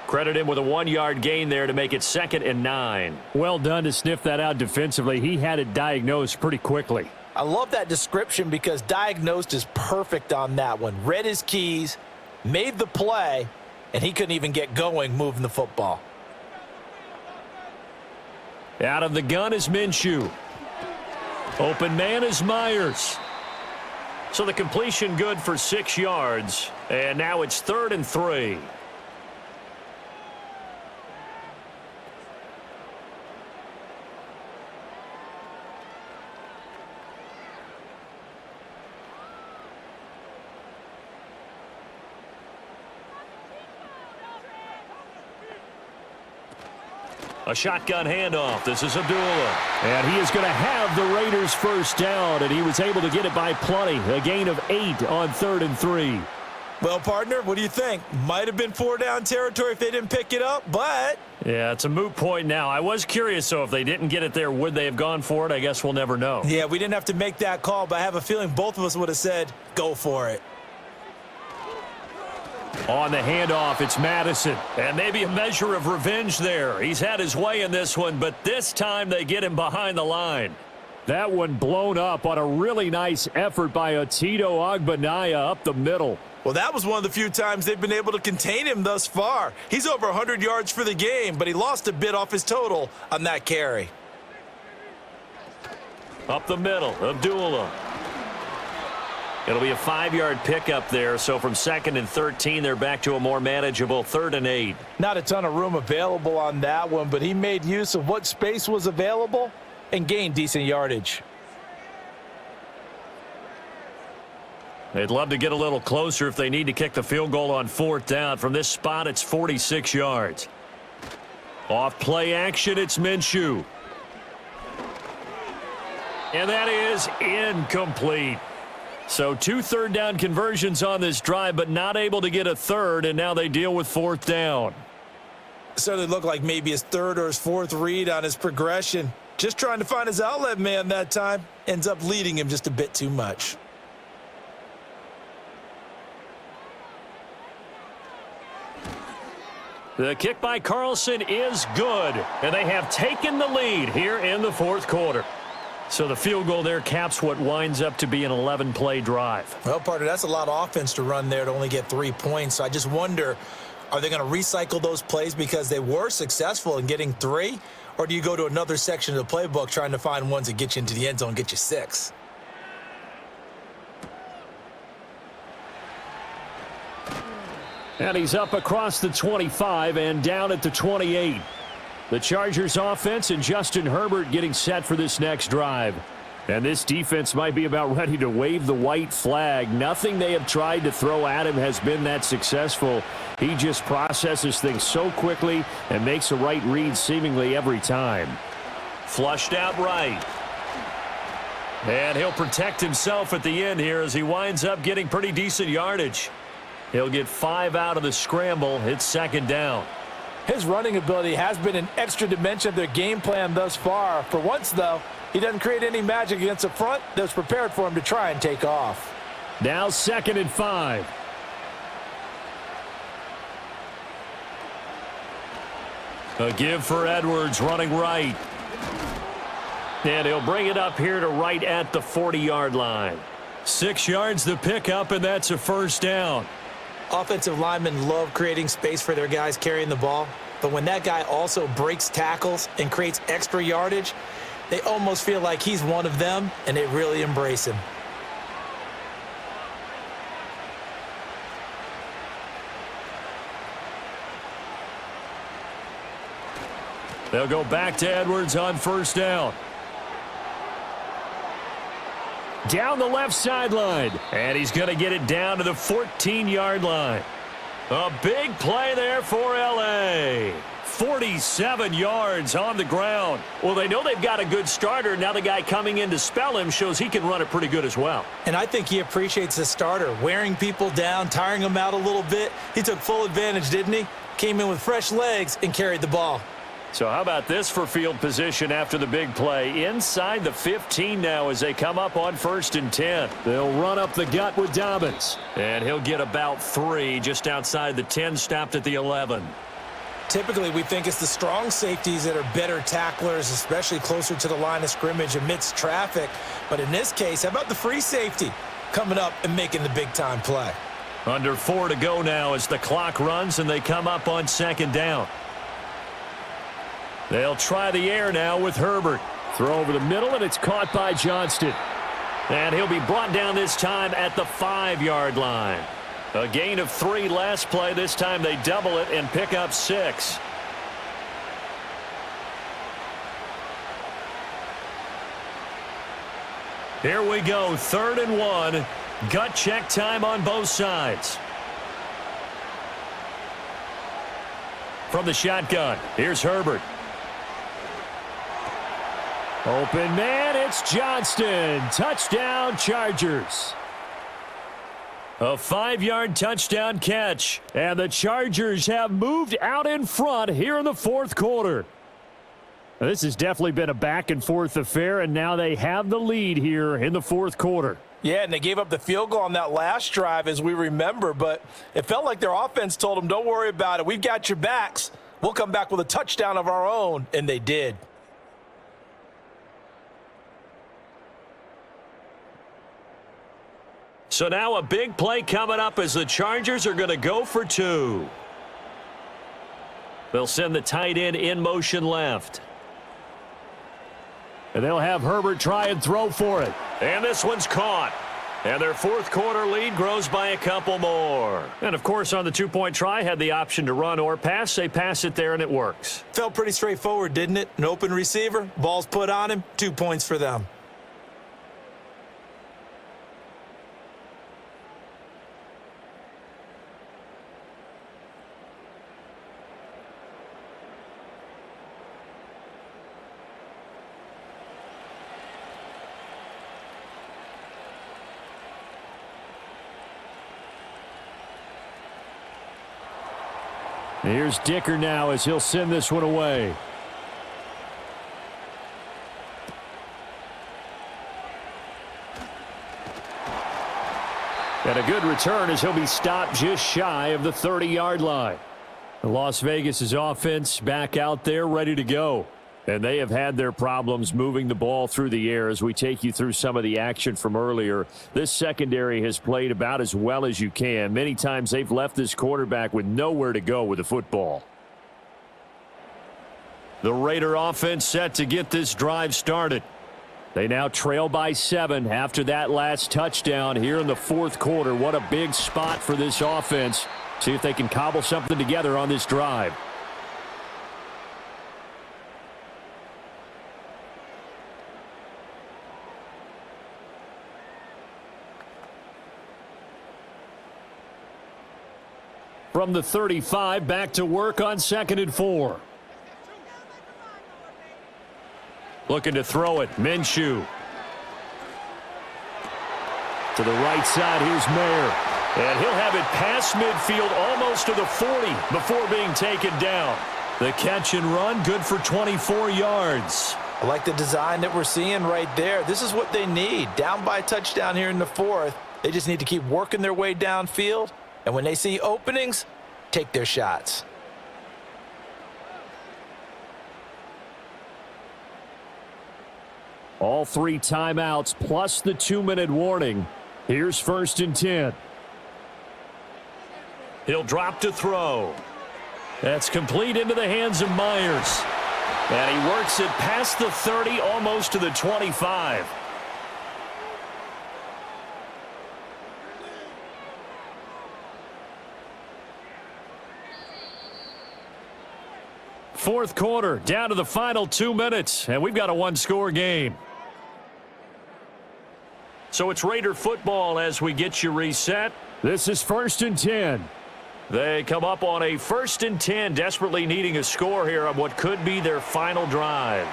Credit him with a 1-yard gain there to make it 2nd and 9. Well done to sniff that out defensively. He had it diagnosed pretty quickly. I love that description because diagnosed is perfect on that one. Read his keys, made the play, and he couldn't even get going moving the football. Out of the gun is Minshew. Open man is Myers. So the completion good for 6 yards. And now it's 3rd and 3. A shotgun handoff. This is Abdullah. And he is going to have the Raiders first down, and he was able to get it by plenty. A gain of 8 on 3rd and 3. Well, partner, what do you think? Might have been 4-down territory if they didn't pick it up, but... Yeah, it's a moot point now. I was curious, so if they didn't get it there, would they have gone for it? I guess we'll never know. Yeah, we didn't have to make that call, but I have a feeling both of us would have said, go for it. On the handoff, it's Madison. And maybe a measure of revenge there. He's had his way in this one, but this time they get him behind the line. That one blown up on a really nice effort by Otito Ogbonnaya up the middle. Well, that was one of the few times they've been able to contain him thus far. He's over 100 yards for the game, but he lost a bit off his total on that carry. Up the middle, Abdullah. It'll be a 5-yard pickup there, so from 2nd and 13, they're back to a more manageable 3rd and 8. Not a ton of room available on that one, but he made use of what space was available and gained decent yardage. They'd love to get a little closer if they need to kick the field goal on 4th down. From this spot, it's 46 yards. Off play action, it's Minshew. And that is incomplete. So 2 3rd down conversions on this drive, but not able to get a 3rd, and now they deal with 4th down. Certainly looked like maybe his 3rd or his 4th read on his progression. Just trying to find his outlet man that time. Ends up leading him just a bit too much. The kick by Carlson is good, and they have taken the lead here in the 4th quarter. So the field goal there caps what winds up to be an 11-play drive. Well, partner, that's a lot of offense to run there to only get 3 points. So I just wonder, are they going to recycle those plays because they were successful in getting 3? Or do you go to another section of the playbook trying to find ones that get you into the end zone and get you 6? And he's up across the 25 and down at the 28. The Chargers offense and Justin Herbert getting set for this next drive. And this defense might be about ready to wave the white flag. Nothing they have tried to throw at him has been that successful. He just processes things so quickly and makes a right read seemingly every time. Flushed out right. And he'll protect himself at the end here as he winds up getting pretty decent yardage. He'll get 5 out of the scramble. It's 2nd down. His running ability has been an extra dimension of their game plan thus far. For once, though, he doesn't create any magic against the front that was prepared for him to try and take off. Now 2nd and 5. A give for Edwards running right. And he'll bring it up here to right at the 40-yard line. 6 yards the pickup, and that's a 1st down. Offensive linemen love creating space for their guys carrying the ball, but when that guy also breaks tackles and creates extra yardage, they almost feel like he's one of them, and they really embrace him. They'll go back to Edwards on 1st down. Down the left sideline, and he's going to get it down to the 14-yard line. A big play there for L.A. 47 yards on the ground. Well, they know they've got a good starter. Now the guy coming in to spell him shows he can run it pretty good as well. And I think he appreciates the starter, wearing people down, tiring them out a little bit. He took full advantage, didn't he? Came in with fresh legs and carried the ball. So how about this for field position after the big play? Inside the 15 now as they come up on 1st and 10. They'll run up the gut with Dobbins. And he'll get about 3 just outside the 10, stopped at the 11. Typically, we think it's the strong safeties that are better tacklers, especially closer to the line of scrimmage amidst traffic. But in this case, how about the free safety coming up and making the big-time play? Under 4 to go now as the clock runs and they come up on second down. They'll try the air now with Herbert. Throw over the middle, and it's caught by Johnston. And he'll be brought down this time at the 5-yard line. A gain of 3 last play. This time they double it and pick up 6. Here we go, 3rd and 1. Gut check time on both sides. From the shotgun, here's Herbert. Open man, it's Johnston. Touchdown, Chargers. A 5-yard touchdown catch, and the Chargers have moved out in front here in the 4th quarter. This has definitely been a back-and-forth affair, and now they have the lead here in the 4th quarter. Yeah, and they gave up the field goal on that last drive, as we remember, but it felt like their offense told them, don't worry about it. We've got your backs. We'll come back with a touchdown of our own, and they did. So now a big play coming up as the Chargers are going to go for 2. They'll send the tight end in motion left. And they'll have Herbert try and throw for it. And this one's caught. And their 4th quarter lead grows by a couple more. And, of course, on the 2-point try, had the option to run or pass. They pass it there, and it works. Felt pretty straightforward, didn't it? An open receiver, ball's put on him, 2 points for them. Here's Dicker now as he'll send this one away. And a good return as he'll be stopped just shy of the 30-yard line. Las Vegas' offense back out there ready to go. And they have had their problems moving the ball through the air as we take you through some of the action from earlier. This secondary has played about as well as you can. Many times they've left this quarterback with nowhere to go with the football. The Raider offense set to get this drive started. They now trail by 7 after that last touchdown here in the 4th quarter. What a big spot for this offense. See if they can cobble something together on this drive. From the 35, back to work on 2nd and 4. Looking to throw it, Minshew. To the right side, here's Mayer. And he'll have it past midfield almost to the 40 before being taken down. The catch and run, good for 24 yards. I like the design that we're seeing right there. This is what they need. Down by a touchdown here in the 4th. They just need to keep working their way downfield. And when they see openings, take their shots. All 3 timeouts plus the 2-minute warning. Here's 1st and 10. He'll drop to throw. That's complete into the hands of Myers. And he works it past the 30, almost to the 25. Fourth quarter, down to the final 2 minutes, and we've got a 1-score game. So it's Raider football as we get you reset. This is 1st and 10. They come up on a 1st and 10, desperately needing a score here on what could be their final drive.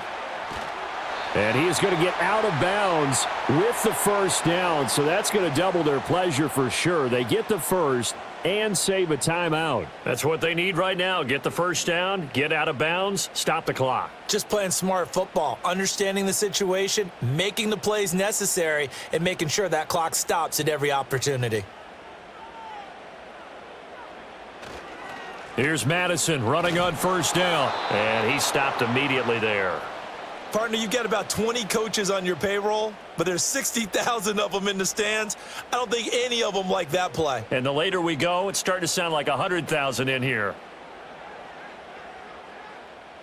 And he is going to get out of bounds with the 1st down, so that's going to double their pleasure for sure. They get the 1st and save a timeout. That's what they need right now. Get the 1st down, get out of bounds, stop the clock. Just playing smart football, understanding the situation, making the plays necessary, and making sure that clock stops at every opportunity. Here's Madison running on first down. And he stopped immediately there. Partner, you've got about 20 coaches on your payroll, but there's 60,000 of them in the stands. I don't think any of them like that play. And the later we go, it's starting to sound like 100,000 in here.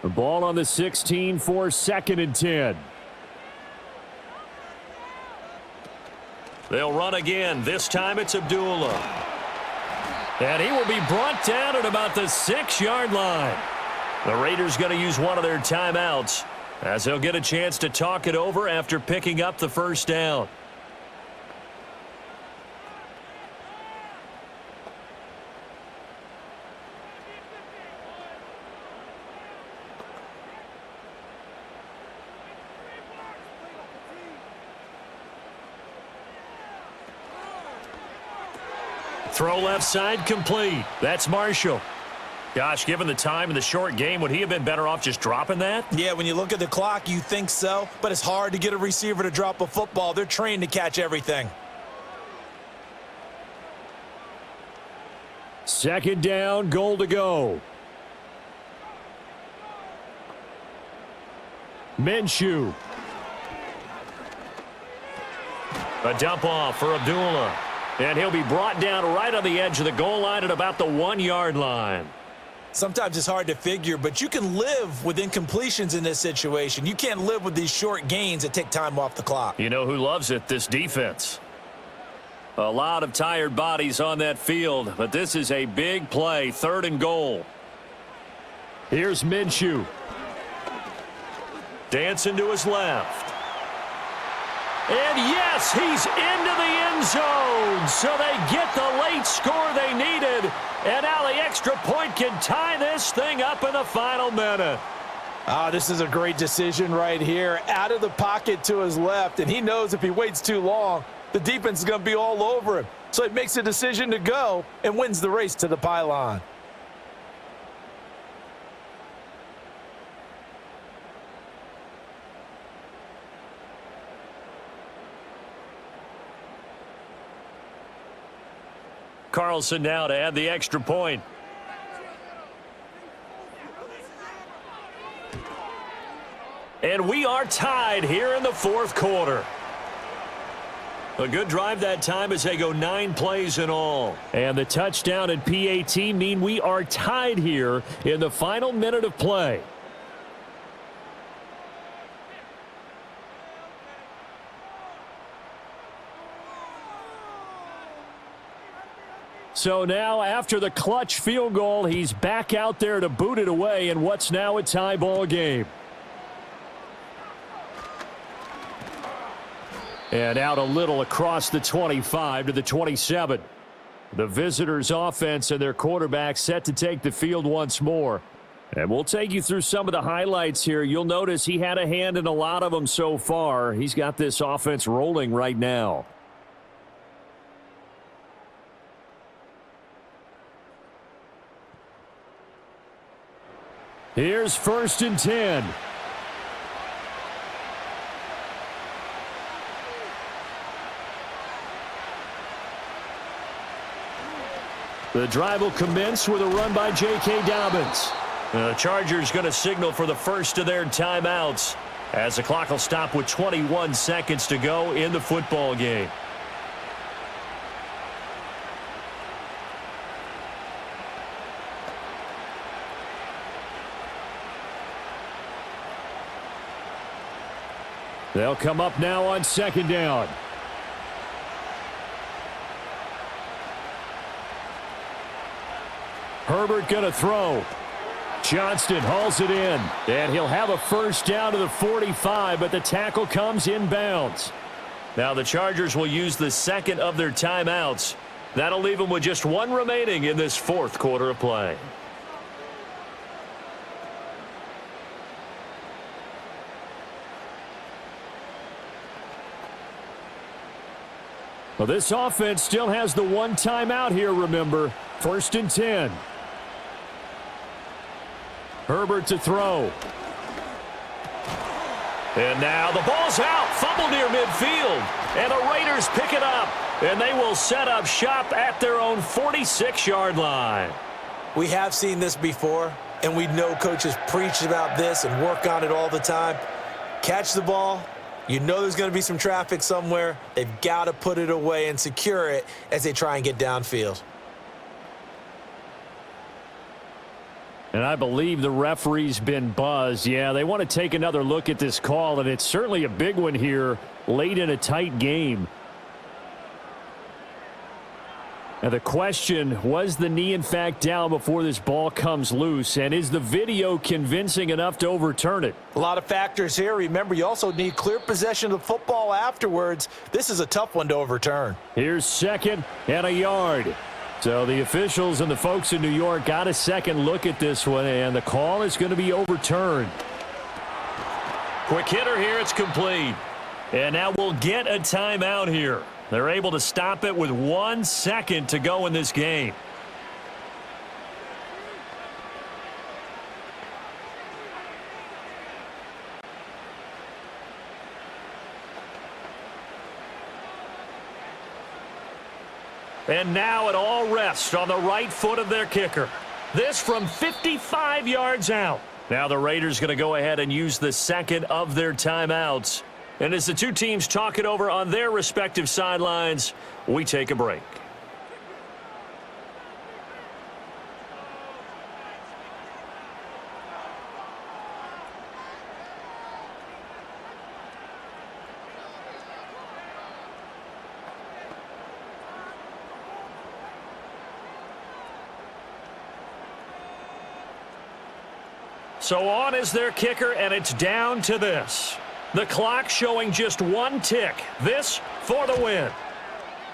The ball on the 16 for 2nd and 10. They'll run again. This time it's Abdullah. And he will be brought down at about the 6-yard line. The Raiders going to use one of their timeouts as they'll get a chance to talk it over after picking up the first down. Throw left side complete. That's Marshall. Gosh, given the time and the short game, would he have been better off just dropping that? Yeah, when you look at the clock, you think so, but it's hard to get a receiver to drop a football. They're trained to catch everything. 2nd down, goal to go. Minshew. A dump off for Abdullah. And he'll be brought down right on the edge of the goal line at about the 1-yard line. Sometimes it's hard to figure, but you can live with incompletions in this situation. You can't live with these short gains that take time off the clock. You know who loves it? This defense. A lot of tired bodies on that field, but this is a big play, 3rd and goal. Here's Minshew. Dancing to his left. And yes, he's into the end zone. So they get the late score they needed. And now the extra point can tie this thing up in the final minute. This is a great decision right here. Out of the pocket to his left, and he knows if he waits too long, the defense is going to be all over him. So he makes a decision to go and wins the race to the pylon. Carlson now to add the extra point. And we are tied here in the 4th quarter. A good drive that time as they go 9 plays in all. And the touchdown and PAT mean we are tied here in the final minute of play. So now, after the clutch field goal, he's back out there to boot it away in what's now a tie ball game. And out a little across the 25 to the 27. The visitors' offense and their quarterback set to take the field once more. And we'll take you through some of the highlights here. You'll notice he had a hand in a lot of them so far. He's got this offense rolling right now. Here's 1st and 10. The drive will commence with a run by J.K. Dobbins. The Chargers going to signal for the first of their timeouts as the clock will stop with 21 seconds to go in the football game. They'll come up now on 2nd down. Herbert going to throw. Johnston hauls it in. And he'll have a first down to the 45, but the tackle comes inbounds. Now the Chargers will use the 2nd of their timeouts. That'll leave them with just 1 remaining in this 4th quarter of play. Well, this offense still has the 1 timeout here, remember. 1st and 10. Herbert to throw. And now the ball's out. Fumble near midfield. And the Raiders pick it up. And they will set up shop at their own 46-yard line. We have seen this before, and we know coaches preach about this and work on it all the time. Catch the ball. You know there's going to be some traffic somewhere. They've got to put it away and secure it as they try and get downfield. And I believe the referee's been buzzed. Yeah, they want to take another look at this call, and it's certainly a big one here late in a tight game. Now the question, was the knee in fact down before this ball comes loose? And is the video convincing enough to overturn it? A lot of factors here. Remember, you also need clear possession of the football afterwards. This is a tough one to overturn. Here's 2nd and a yard. So the officials and the folks in New York got a second look at this one, and the call is going to be overturned. Quick hitter here. It's complete. And now we'll get a timeout here. They're able to stop it with 1 second to go in this game. And now it all rests on the right foot of their kicker. This from 55 yards out. Now the Raiders going to go ahead and use the second of their timeouts. And as the two teams talk it over on their respective sidelines, we take a break. So on is their kicker, and it's down to this. The clock showing just 1 tick. This for the win.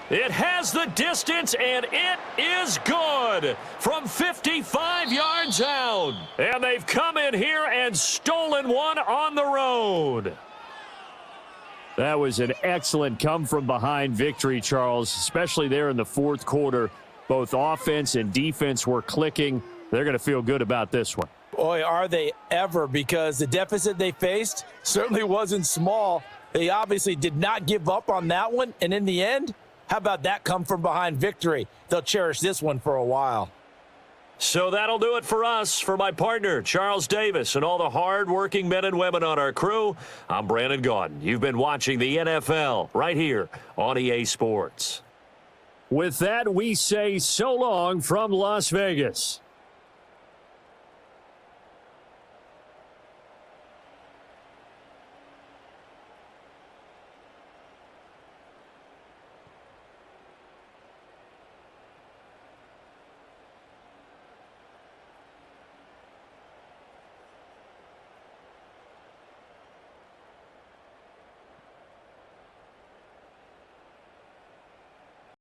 It has the distance, and it is good from 55 yards out. And they've come in here and stolen one on the road. That was an excellent come-from-behind victory, Charles, especially there in the fourth quarter. Both offense and defense were clicking. They're going to feel good about this one. Boy, are they ever, because the deficit they faced certainly wasn't small. They obviously did not give up on that one, and in the end, how about that come-from-behind victory? They'll cherish this one for a while. So that'll do it for us. For my partner, Charles Davis, and all the hard-working men and women on our crew, I'm Brandon Gaudin. You've been watching the NFL right here on EA Sports. With that, we say so long from Las Vegas.